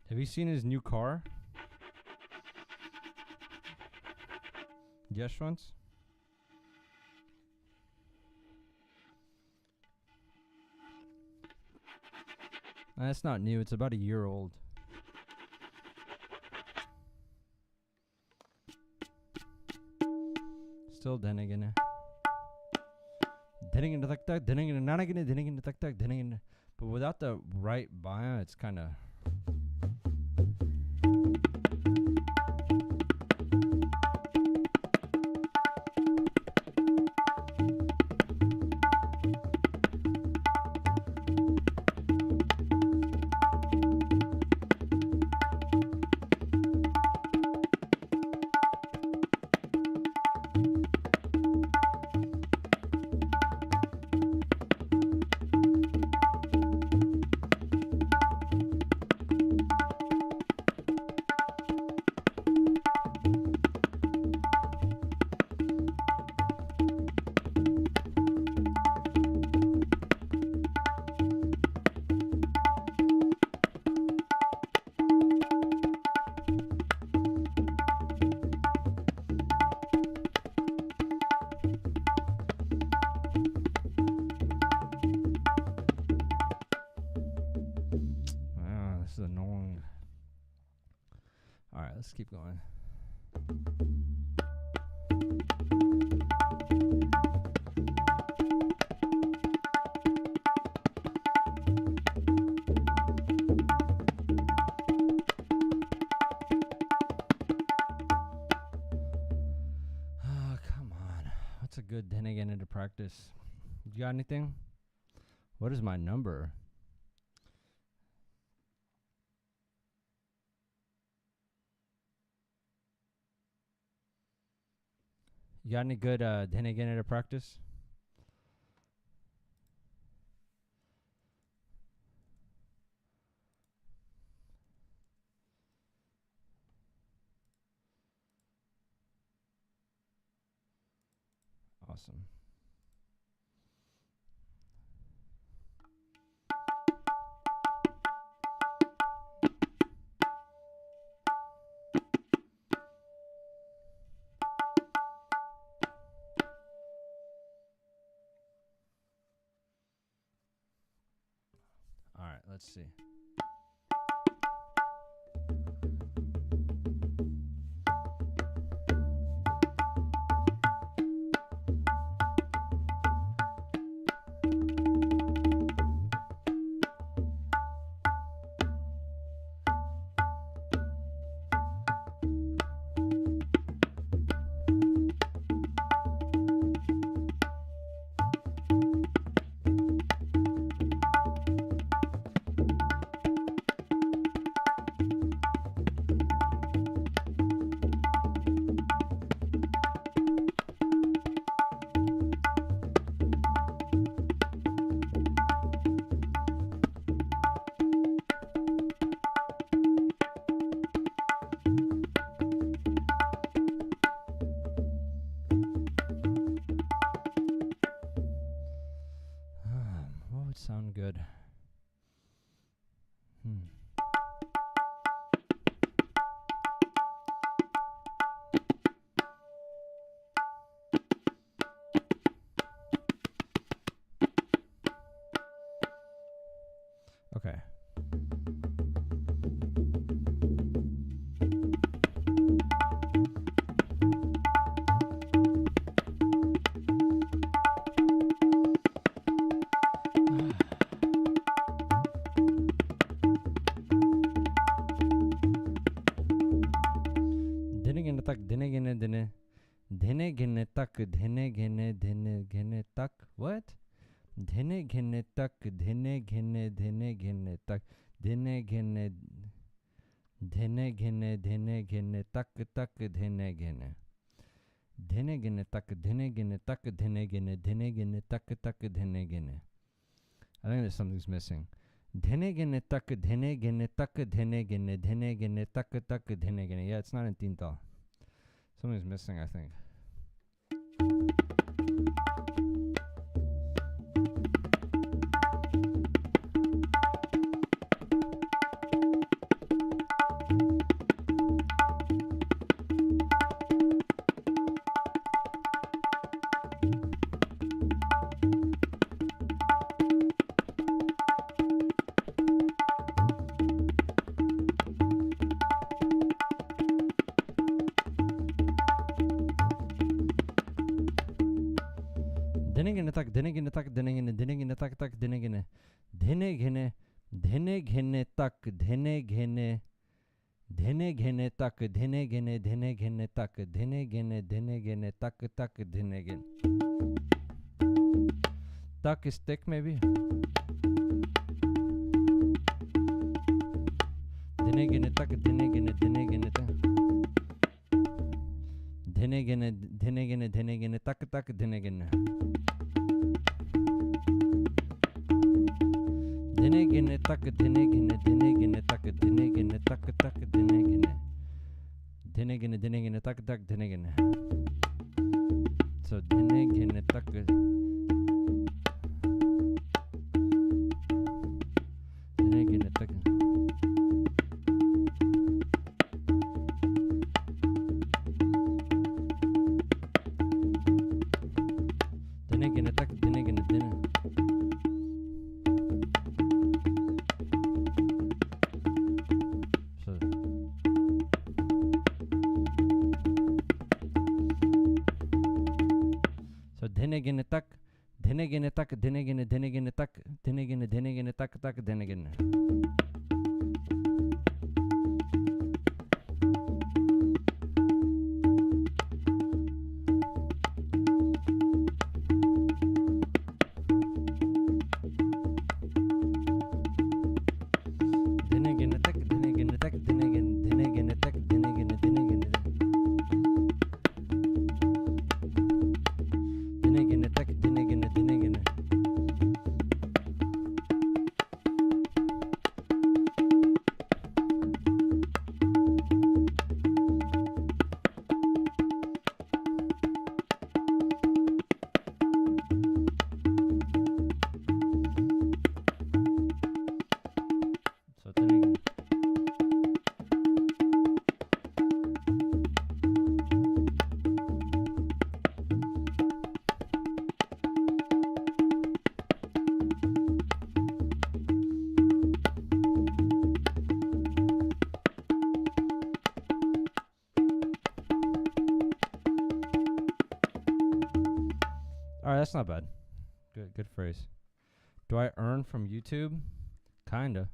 Have you seen his new car? Yeshwant's? It's not new, it's about a year old. Still Dhene. But without the right bio, it's kind of... All right, let's keep going. Oh, come on. What's a good Dhene Dhene to practice? You got anything? What is my number? You got any good Dhene Dhene to practice? Awesome. All right, let's see. What would sound good? Okay. Dhene Dhene Dhene Dhene Dhene Tak Dhene Dhene Dhene Dhene Tak. What? Dhene Dhene Tak Dhene Dhene Dhene Dhene Tak Dhene Dhene Dhene Dhene Dhene Dhene Tak Tak Dhene Dhene Dhene Dhene Tak Dhene Dhene Tak Dhene Dhene Dhene Dhene Tak Tak Dhene Dhene. I think there's something's missing. Dhene Dhene Tak Dhene Dhene Tak Dhene Dhene Dhene Dhene Tak Tak Dhene Dhene. Yeah, it's not in tinta. Something's missing, I think. Dhene Dhene Tak Dhene Dhene Tak Dhene Dhene Dhene Dhene Tak Tak Dhene Dhene Dhene Dhene Dhene Dhene Tak Dhene Dhene Dhene Dhene Tak Dhene Dhene Dhene Dhene Tak Dhene Dhene Dhene Dhene Tak Tak Dhene Dhene. Tak is thick, maybe. Dhene Dhene Tak Dhene Dhene Dhene Dhene Tak Dhene Dhene Dhene Dhene Dhene Dhene Tak Tak Dhene Dhene Dhene Dhene Tak Dhene Dhene Dhene Dhene Tak Dhene Dhene Tak Tak Dhene Dhene Dhene Dhene Dhene Dhene Tak Tak Dhene Dhene. So Dhene Dhene Tak Dhene Dhene Tak Dhene Dhene Tak Dhene Dhene Dhene. So Dhene gene tak, dhene gene tak, dhene gene tak, dhene gene tak tak, dhene gene. Alright, that's not bad. Good phrase. Do I earn from YouTube? Kinda.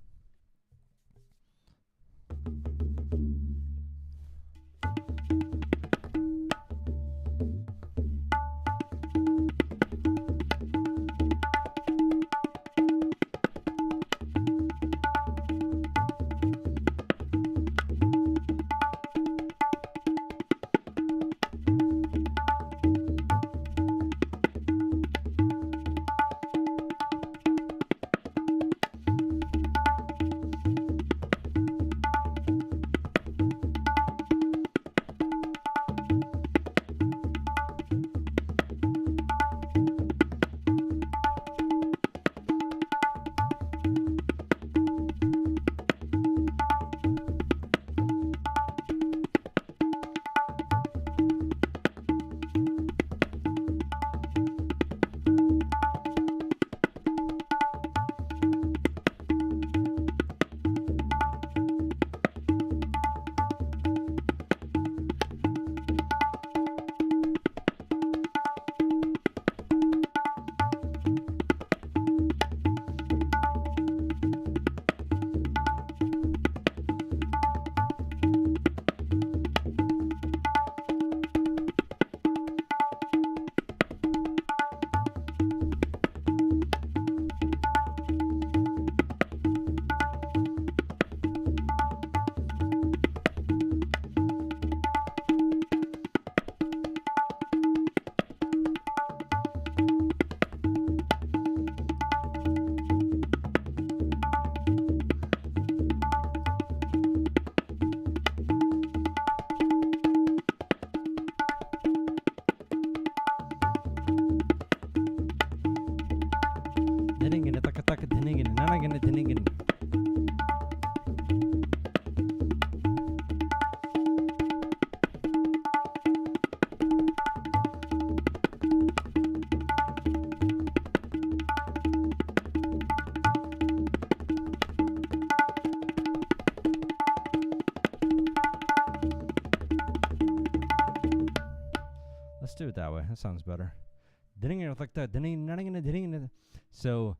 Let's do it that way. That sounds better. So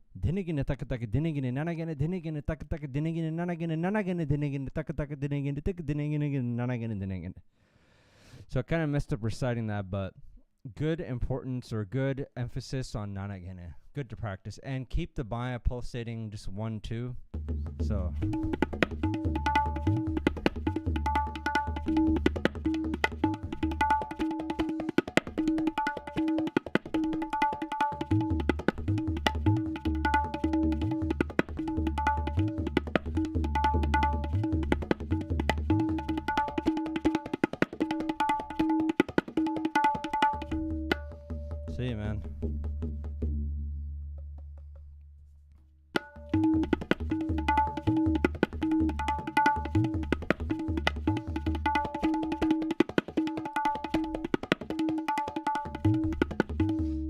so I kind of messed up reciting that, but good importance or good emphasis on nanagene. Good to practice. And keep the baya pulsating just 1, 2. So see you, man.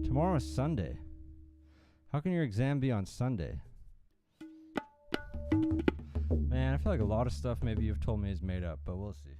Tomorrow's Sunday. How can your exam be on Sunday? Man, I feel like a lot of stuff maybe you've told me is made up, but we'll see.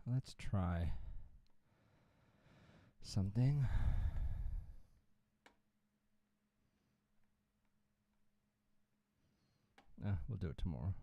let's try something. We'll do it tomorrow.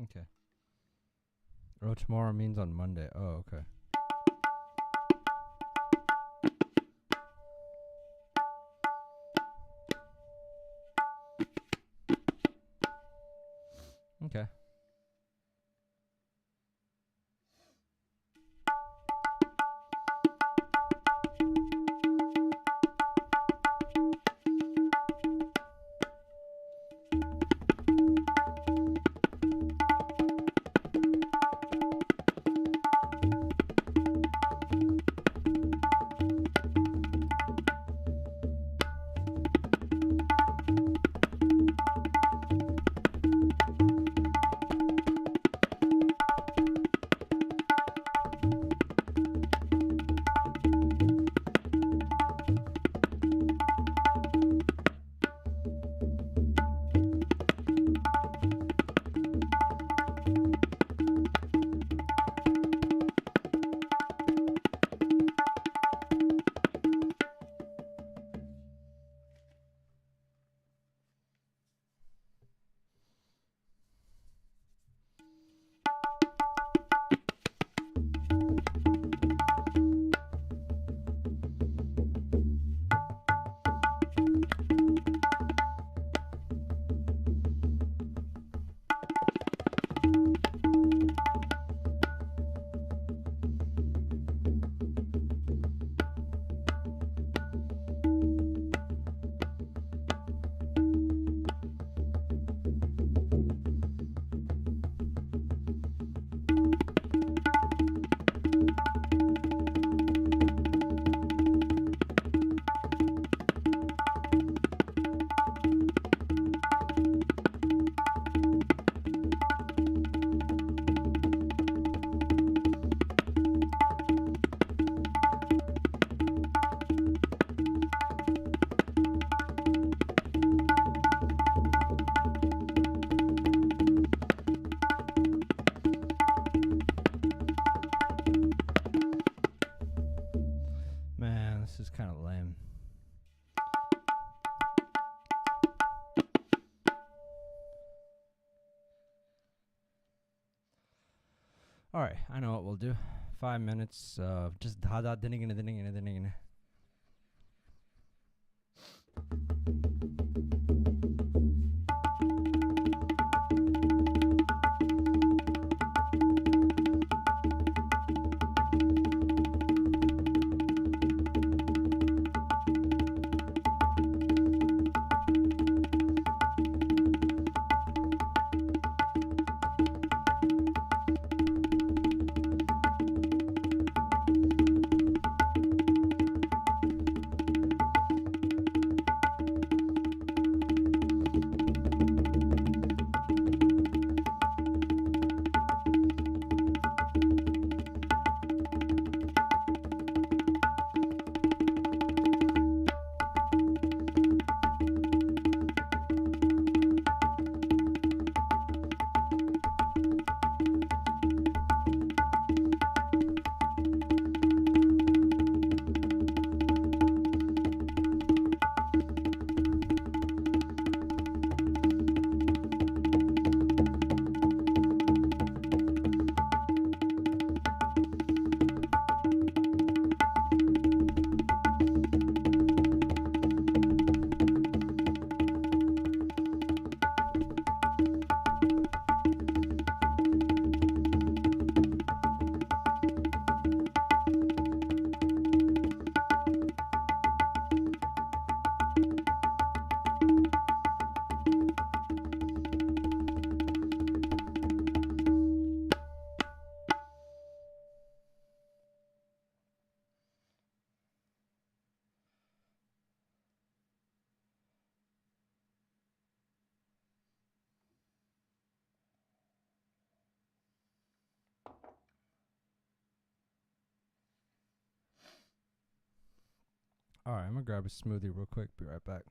Okay. Oh, tomorrow means on Monday. Oh, okay. Okay. This is kind of lame. All right, I know what we'll do. 5 minutes of just Dhada Dhene. Alright, I'm gonna grab a smoothie real quick. Be right back.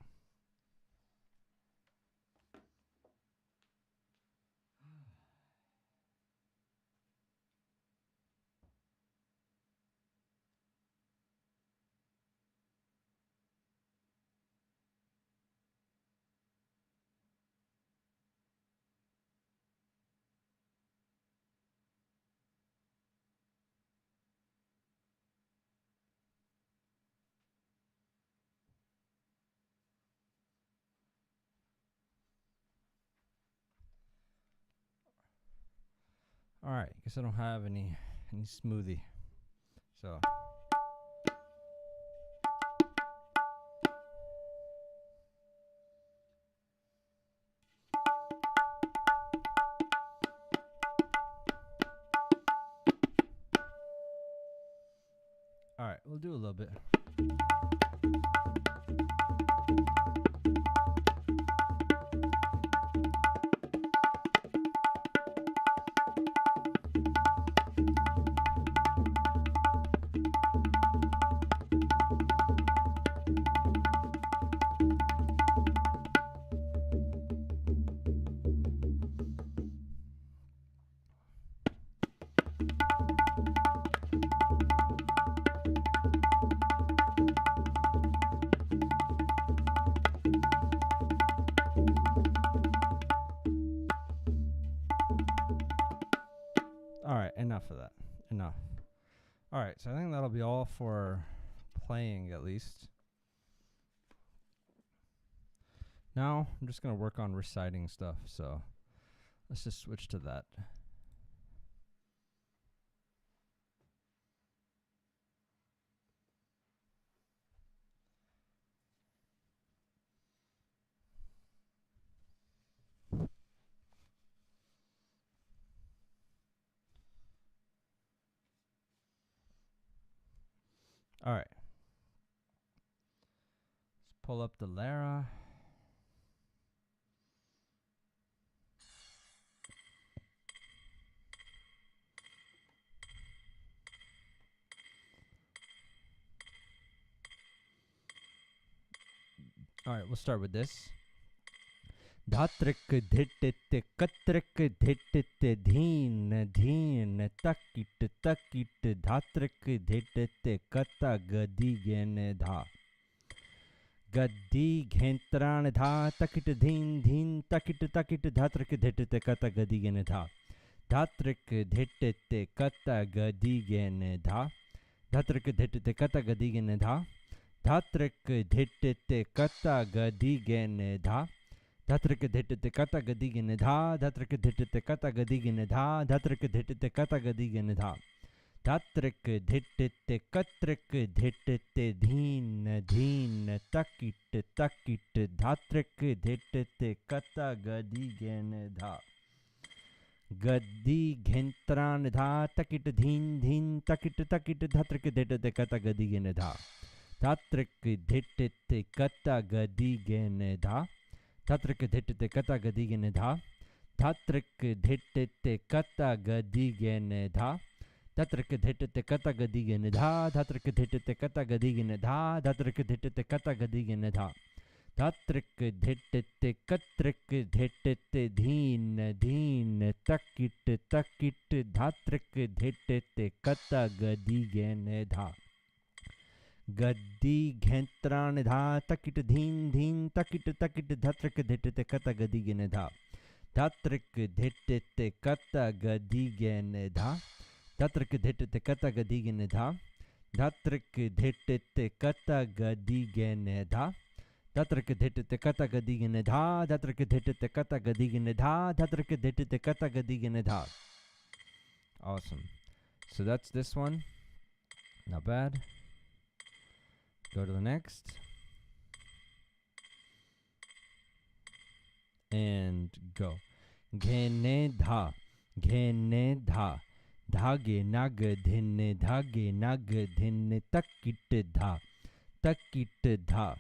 Alright, guess I don't have any smoothie. So alright, we'll do a little bit. Alright, enough of that. Enough. Alright, so I think that'll be all for playing, at least. Now, I'm just going to work on reciting stuff, so let's just switch to that. Alright. Let's pull up the Rela. Alright, we'll start with this. Dhatrik dhitite katrik dhitite dheen dheen takit takit dhatrik dhitite kata gadi gen dha. Gadi ghentran dha takit dheen dheen takit takit dhatrik dhitite kata gadi gen dha. Dhatrik dhitite kata gadi gen dha. Dhatrik dhitite kata gadi gen dha. Dhatrik dhitite kata gadi gen dha. Dhatrik dhitite kata gadi gen dha. Dhatrik dhitite kata gadi gen dha. Dhatrik dhitite kata gadi gen dha. Dhatrik dhitite katrik dhitite dheen dheen takit takit dhatrik dhitite kata gadi gen dha. Gadi ghentran dha takit dheen dheen takit takit dhatrik dhitite kata gadi gen dha. Dhatrik dhitite kata gadi gen dha. Dhatrik dhitite kata gadi gen dha. Dhatrik dhitite kata gadi gen dha. Dhatrik dhitite kata gadi gen dha. Dhatrik dhitite kata gadi gen dha. Dhatrik dhitite kata gadi gen dha. Dhatrik dhitite katrik dhitite dheen dheen takit takit dhatrik dhitite kata gadi gen dha. Gadi ghentran dha takit dheen dheen takit takit dhatrik dhitite kata gadi gen dha. Dhatrik dhitite kata gadi gen dha. Dhatrik dhitite kata gadi gen dha. Dhatrik dhitite kata gadi gen dha. Dhatrik dhitite kata gadi gen dha. Dhatrik dhitite kata gadi gen dha. Dhatrik dhitite kata gadi gen dha. Awesome. So that's this one. Not bad. Go to the next. And go. Dhene dha. Dhene dha. Dhage nag dhene dhage nag dhene takit dha. Takit dha.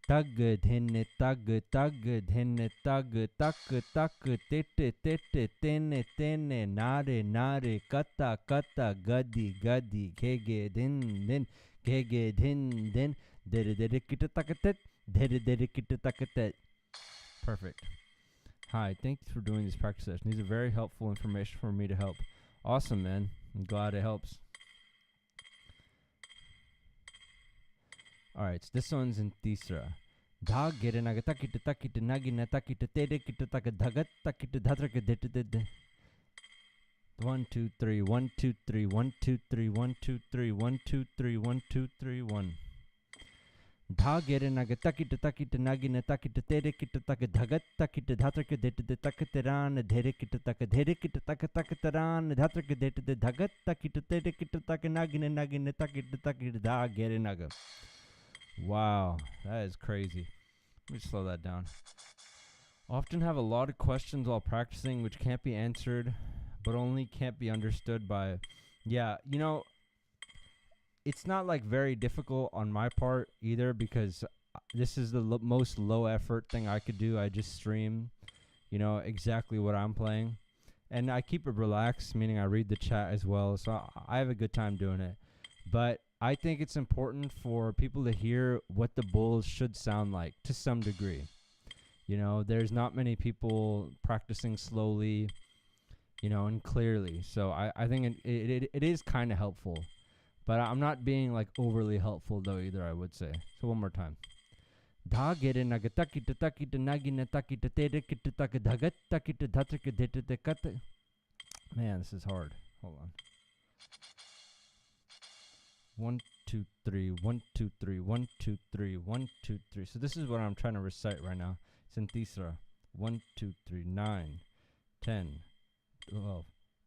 Tag dhene tag tag dhene tag tak tak tete tete tene tene nare nare kata kata gadi gadi ghege din din Gege din din. Terekete takatet. Terekete takatet. Perfect. Hi, thanks for doing this practice session. These are very helpful information for me to help. Awesome, man. I'm glad it helps. Alright, so this one's in Tisra. Dha gere nagataki taki to nagi nataki to tere kita taka dhagat taki to dhatraka de. 1 2 3 1 2 3 1 2 3 1 2 3 1 2 3 1 2 3 1. Dha gere nagataki to taki to nagi nataki to tere kita taka dhagat taki to dhatraka de taka teran dhere kita taka teran dhatraka de dhagat taki to tere kita taka nagi nataki to taki to dha gere naga. Wow, that is crazy. Let me slow that down. Often have a lot of questions while practicing which can't be answered, but only can't be understood by... Yeah, you know, it's not like very difficult on my part either, because this is the most low effort thing I could do. I just stream, you know, exactly what I'm playing. And I keep it relaxed, meaning I read the chat as well, so I have a good time doing it. But I think it's important for people to hear what the bols should sound like to some degree. You know, there's not many people practicing slowly, you know, and clearly. So I think it is kind of helpful. But I'm not being like overly helpful though either, I would say. So one more time. Dha gere nagataki to taki to nagi nataki to tere kita taka dhagat taki to dhatrika de kata. Man, this is hard. Hold on. 1 2 3 1 2 3 1 2 3 1 2 3. So this is what I'm trying to recite right now. It's in Tisra. 1 2 3 9 10 12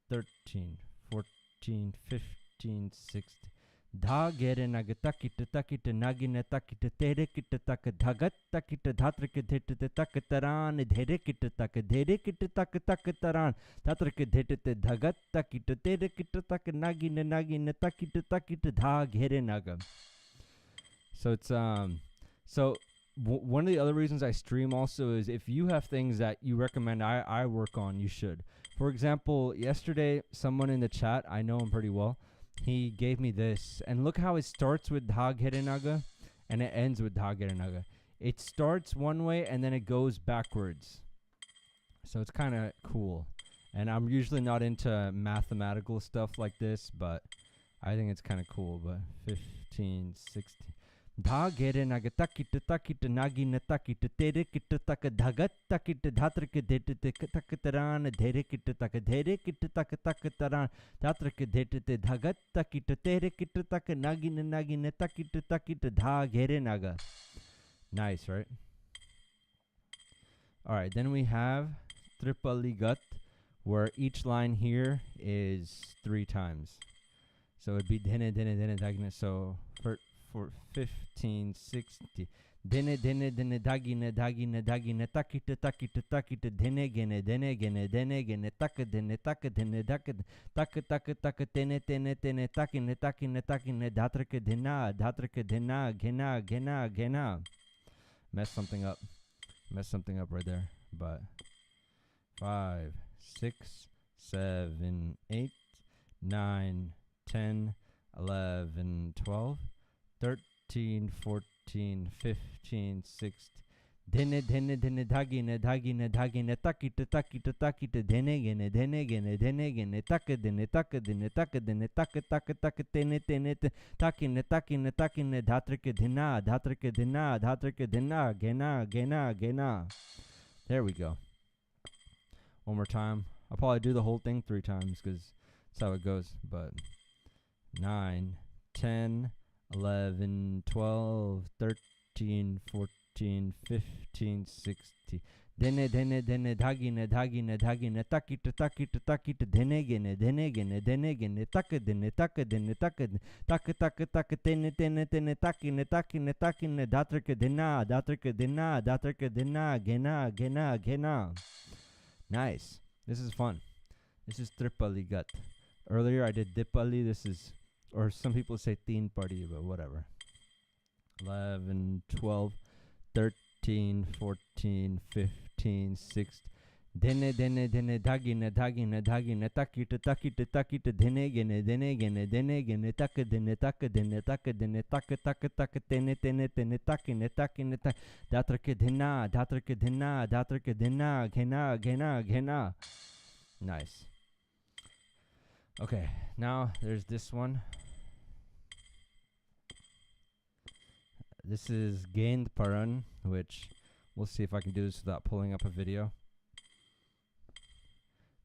13 14 15 16. Dha gere nagataki to taki to nagi nataki to tere kita taka dhagat taki to dhatrika de taka taran dhere kita taka taran dhatrika de dhagat taki to tere kita taka nagi nataki to dha gere naga. So it's so one of the other reasons I stream also is if you have things that you recommend I work on, you should. For example, yesterday someone in the chat, I know him pretty well, he gave me this, and look how it starts with Dha gere naga and it ends with Dha gere naga. It starts one way and then it goes backwards. So it's kind of cool. And I'm usually not into mathematical stuff like this, but I think it's kind of cool. But 15, 16. Dha gere nagataki to taki to nagi nataki to tere kita taka dhagat taki to dhatrika de taka taran dhere kita taka taran dhatrika de dhagat taki to tere kita taka nagi nataki to dha gere naga. Nice, right? Alright, then we have tripaligat, where each line here is 3 times. So it'd be dhene dagna. So for 15, 60. Dhene dagina taki to dhene gene taka dhene taka tene taki dhatrika dhena gena. Mess something up right there. But 5, 6, 7, 8, 9, 10, 11, 12, 13, 14, 15, 16. Dhene dagina taki to dhene gene taka tene taki dhatrika dhena gena. There we go. One more time. I'll probably do the whole thing 3 times because that's how it goes. But 9, 10, 11, 12, 13, 14, 15, 16. Dhene dagina taki to dhene gene taka tene taki dhatrika dhena gena. Nice. This is fun. This is tripaligat. Earlier I did dipali. This is, or some people say teen party, but whatever. 11, 12, 13, 14, 15, 16. Dhene dhene dhene dhagine dhagine dhagine takit takit takit dhene gene dhene gene dhene gene tak dhene tak dhene tak dhene tak tak tak tene tene tene takine takine tak dhatrake dhena dhatrake dhena dhatrake dhena ghena ghena ghena. Nice. Okay, now there's this one. This is gained paran, which we'll see if I can do this without pulling up a video.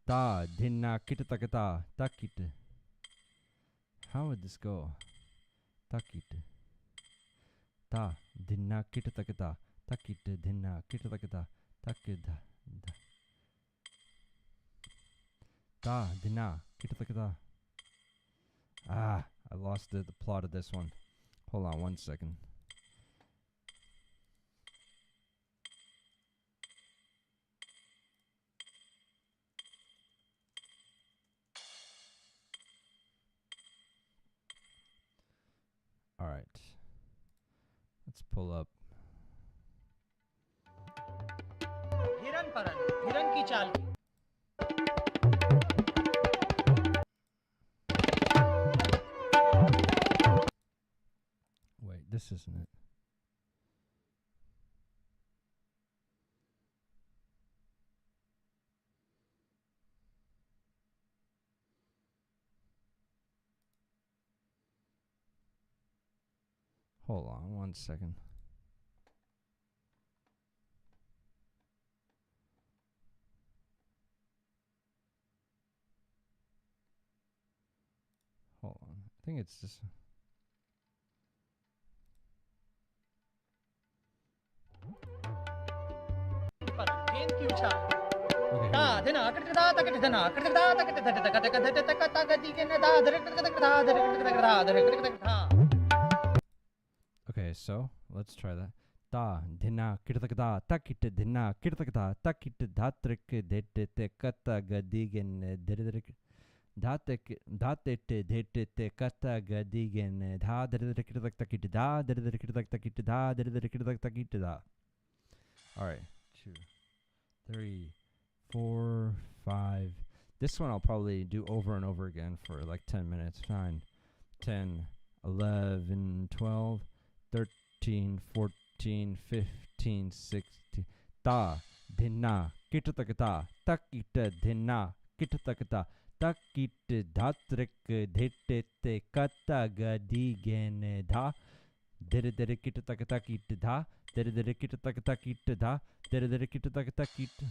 Ta dhinna kit takata takit. How would this go? Takit. Ta dhinna kit takata takit dhinna kit takata takit. Ta dhinna kit takata. Ah, I lost the plot of this one. Hold on 1 second. All right, let's pull up. हिरन परन, हिरन की चाल की. Wait, this isn't it. Hold on 1 second. Hold on. I think it's just. गेंद की उछाल. ता धना कटकदा तकट धना कटकदा तकट धट तकट धट तकट तकट के न दा धर तकट धा धर तकट धा धर तकट धा. Okay, so let's try that. Ta dhinna kirtakada takit dhinna kirtakada takit dhatrik dete te kata gadigen dridrik dhatek dhatete dete te kata gadigen dha dridrik takit da dridrik takit da dridrik takit da. All right, 2, 3, 4, 5. This one I'll probably do over and over again for like 10 minutes. 9, 10, 11, 12, 13, 14, 15, 16. Ta dhinna kittakata takita dhinna kittakata takit dhatrik dhete kata gadi gene dha dere dere kittakata kit dha dere dere kittakata kit dha dere dere kittakata kit.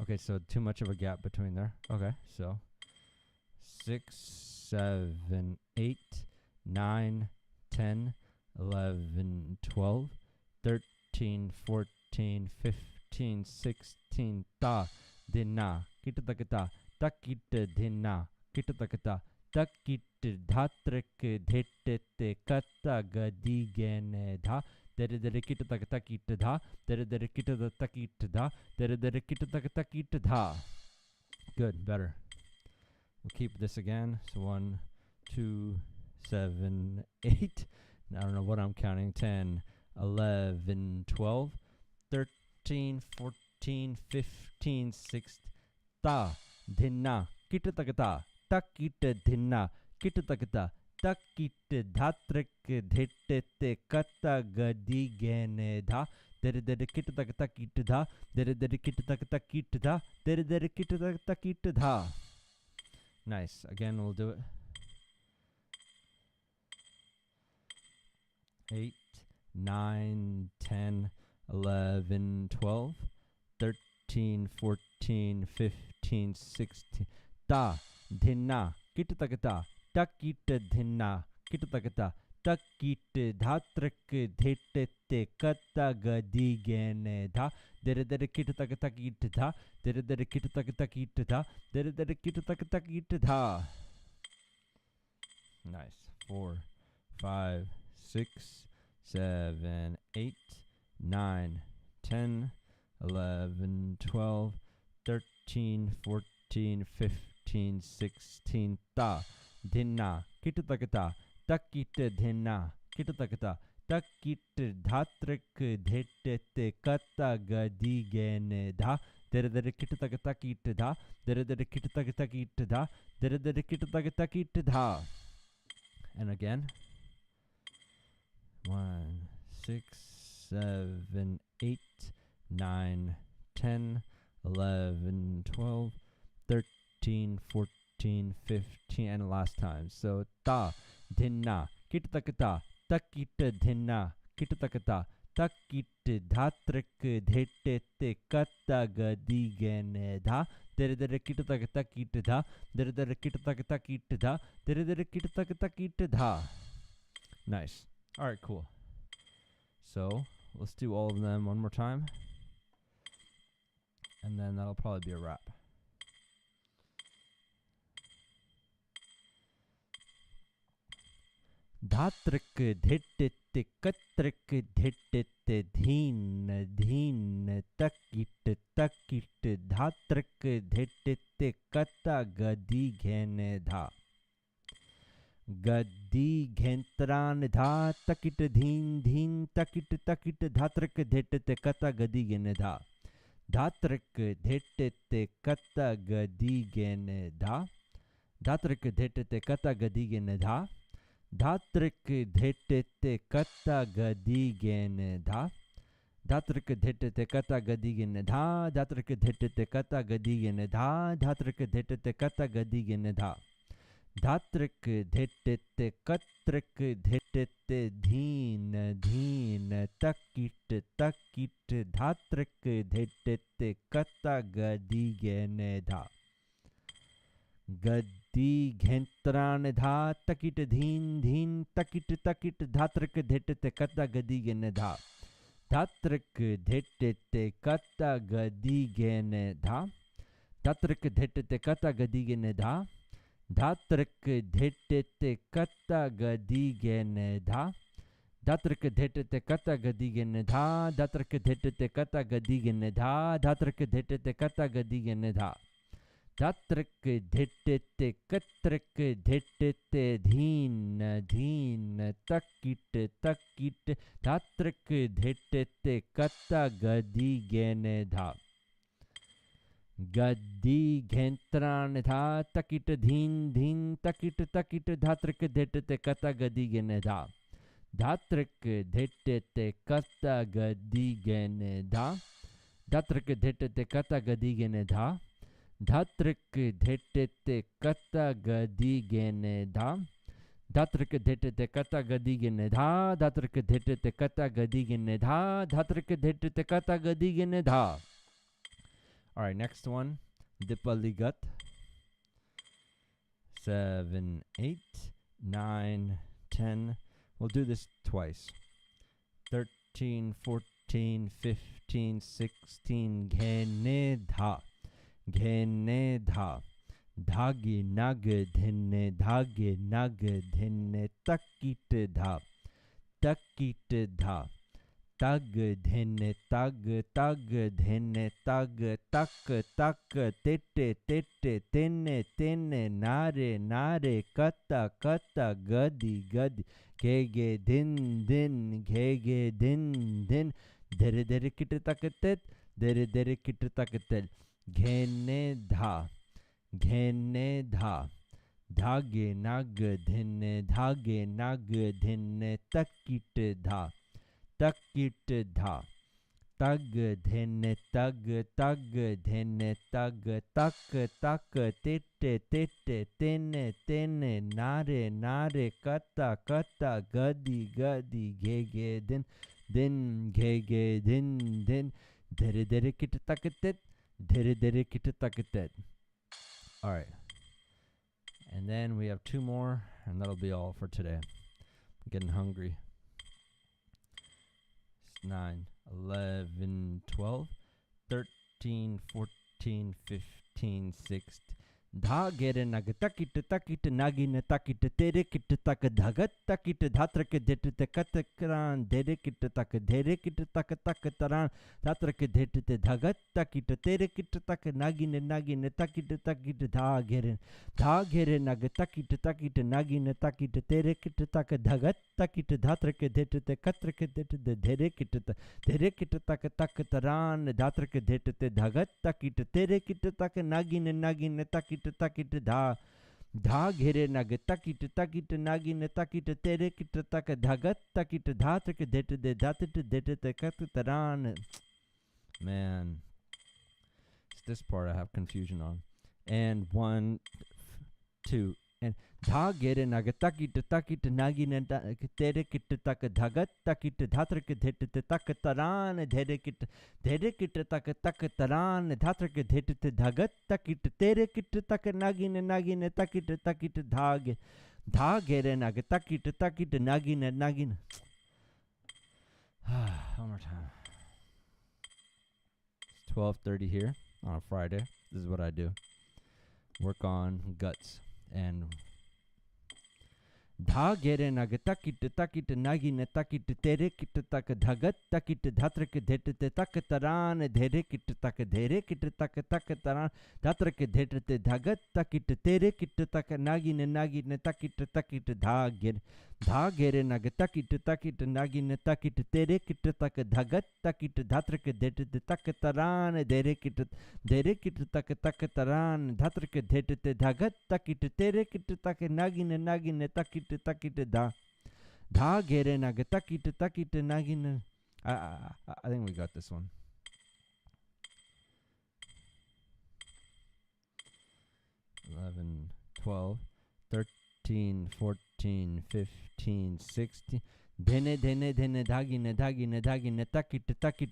Okay, so too much of a gap between there. Okay, so 6, 7, 8, 9, 10, 11, 12, 13, 14, 15, 16. Ta dhinna kittakata takit dhinna kittakata takit dhatrik dhete kata gadi gene dha dere dere kittakata kit dha dere dere kittakata kit dha dere dere kittakata kit dha. Good, better. We'll keep this again. So 1, 2, 7, 8. I don't know what I'm counting. 10, 11, 12, 13, 14, 15, 16. Ta dhinna kittakata takit dhinna kittakata takit dhatrik dhete kata gadi gene dha dere dere kittakata kit dha dere dere kittakata kit dha dere dere kittakata kit dha. Nice. Again, we'll do it. 8, 9, 10, 11, 12, 13, 14, 15, 16. Ta dhinna kittakata takit dhinna kittakata takit dhatrik dhete kata gadi gene dha dere dere kittakata kit dha dere dere kittakata kit dha dere dere kittakata kit dha. Nice. 4, 5, 6, 7, 8, 9, 10, 11, 12, 13, 14, 15, 16. Ta dhinna kittakata takit dhinna kittakata takit dhatrik dhete kata gadi gene dha Dhere dhere kita taka takita da. Dhere dhere kita taka takita da. Dhere dhere kita taka takita da. And again. 1, 6, 7, 8, 9, 10, 11, 12, 13, 14, 15, and last time. So ta, dhena, kita takata, takita dhena, kita takata, takita dhatrak dhete te kata gadi gene dha. Dhere dhere kita takata kita dha. Dhere dhere kita takata kita dha. Dhere dhere kita takata kita dha. Nice. All right, cool. So let's do all of them one more time. And then that'll probably be a wrap. Dhatrak dhete te katrak dhete te dheen dheen takit takit dhatrak dhete te kata gadi ghene dha. Gadi ghentran dha takit dheen dheen takit takit dhatrak dhete te kata gadi ghene dha. Dhatrak dhete te kata gadi ghene dha. Dhatrak dhete te kata gadi ghene dha. Dhatrak dhete te kata gadi ghene dha. Dhatrak dhete te kata gadi ghene dha. Dhatrak dhete te kata gadi ghene dha. Dhatrak dhete te kata gadi ghene dha. Dhatrak dhete te katrak dhete te dheen dheen takit takit dhatrak dhete te kata gadi ghene dha. Gadi ghentran dha takit dheen dheen takit takit dhatrak dhete te kata gadi ghene dha. Dhatrak dhete te kata gadi ghene dha. Dhatrak dhete te kata gadi ghene dha. Dhatrak dhete te kata gadi ghene dha. Dhatrak dhete te kata gadi ghene dha. Dhatrak dhete te kata gadi ghene dha. Dhatrak dhete te kata gadi ghene dha. Dhatrak dhete te katrak dhete te dheen dheen takit takit dhatrak dhete te kata gadi ghene dha. Gadi ghentran dha takit dheen dheen takit takit dhatrak dhete te kata gadi ghene dha. Dhatrak dhete te kata gadi ghene dha. Dhatrak dhete te kata gadi ghene dha. Dhatrak dhete te kata gadi ghene dha. Dhatrak dhete te kata gadi ghene dha. Dhatrak dhete te kata gadi ghene dha. Dhatrak dhete te kata gadi ghene dha. All right, next one, dipaligat. 7, 8, 9, 10. We'll do this twice. 13, 14, 15, 16. Dhene dha. Dhene dha. Dhage nag dhene. Dhage nag dhene. Takit dha. Takit dha. Tag dhene tag tag dhene tag tak tak tete tete tene tene nare nare kata kata gadi gadi gege din din gege din din dhere dhere kit taketet dhere dhere kit taketet ghene dha dhage nag dhene dhage nag dhene takit dha. Takit dha. Tag dhene tag tag dhene tag tak tak tete tete tene tene nare nare kata kata gadi gadi gege din din gege din din dhere dhere kit taketet dhere dhere kit taketet. All right. And then we have 2 more, and that'll be all for today. I'm getting hungry. 9, 11, 12, 13, 14, 15, 16, Dha gere nag takit takit nagin takit tere kit tak dhagat takit dhatra ke det te katakran dhere kit tak dhere kit tak tak taran dhatra ke det te dhagat takit tere kit tak nagin nagin takit takit dha gere nag takit takit nagin takit tere kit tak dhagat takit dhatra ke det te katra ke det te dhere kit tak tak taran dhatra ke det te dhagat takit tere kit tak nagin nagin takit takit dha ghere nag takit takit nagin takit tere kit tak dhagat takit dhatra ke det de dhatit det te kat taran. Man, it's this part I have confusion on. And 1, 2, and dha gere nag takit takit nagin tere kit tak dhagat takit dhatra ke det te tak taran dhere kit tak tak taran dhatra ke det te dhagat takit tere kit tak nagin nagin takit takit dha gere nag takit takit nagin. One more time. It's 12:30 here on a Friday. This is what I do. Work on guts. And dha gere nag takit takit nagin takit tere kit tak dhagat takit dhatra ke det te tak taran dhere kit tak tak taran dhatra ke det te dhagat takit tere kit tak nagin nagin takit takit dha gere nag takit takit nagin takit tere kit tak dhagat takit dhatra ke det te tak taran dhere kit tak taran dhatra ke det te dhagat takit tere kit tak nagin nagin takit takit dha gere nag takit takit nagin. I think we got this one. 11, 12, 13, 14, 15, 16. Dhene dhagine takit dhene gene tak dhene tak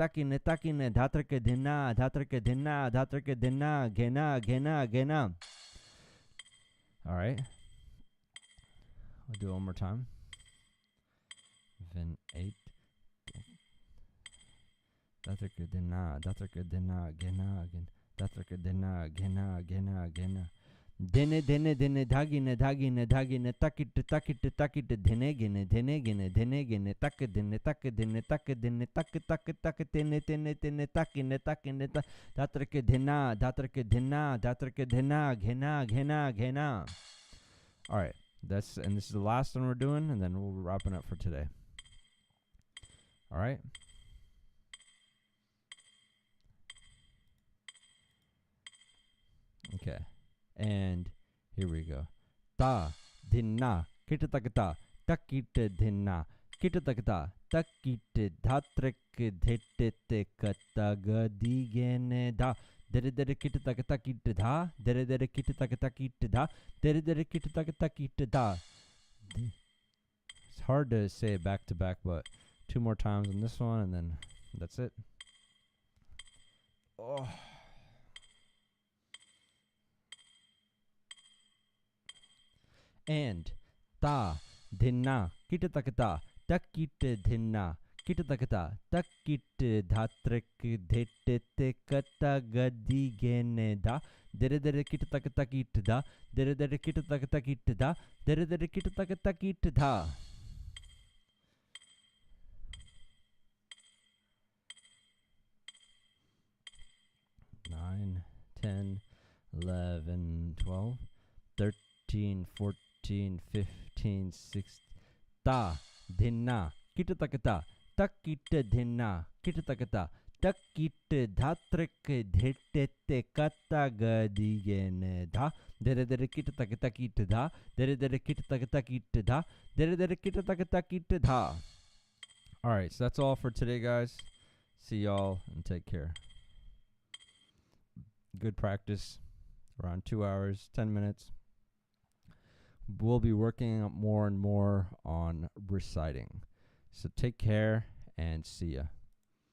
takine dhatra ke dhena gena. All right, I'll do it one more time. Then 8. Dhatra ke dhena gena again. Dhatra ke dhena gena. Dhene dhagine takit dhene gene tak dhene takine dhatra ke dhena gena. All right, this is the last one we're doing, and then we'll wrap it up for today. All right. Okay, and here we go. Ta dhinna kitakata takit dhinna kitakata takit dhatrek dhetete katagadhigene da dhere kitakata kit dha dhere kitakata kit dha dhere kitakata kit da. It's hard to say it back to back, but 2 more times on this one, and then that's it. Oh. And ta dhinna kitakata takit dhinna kitakata takit dhatrek dhetete katagadhigene da dhere kitakata kit da dhere kitakata kit da dhere kitakata kit da. Nine, 10, 11, 12, 13, 14, 15, 16. Ta dhinna kitakata takit dhinna kitakata takit dhatrek dhetete katagadhigene da dhere kitakata kit da dhere kitakata kit da dhere kitakata kit da. All right, so that's all for today, guys. See y'all and take care. Good practice, around 2 hours, 10 minutes. We'll be working more and more on reciting. So take care and see ya.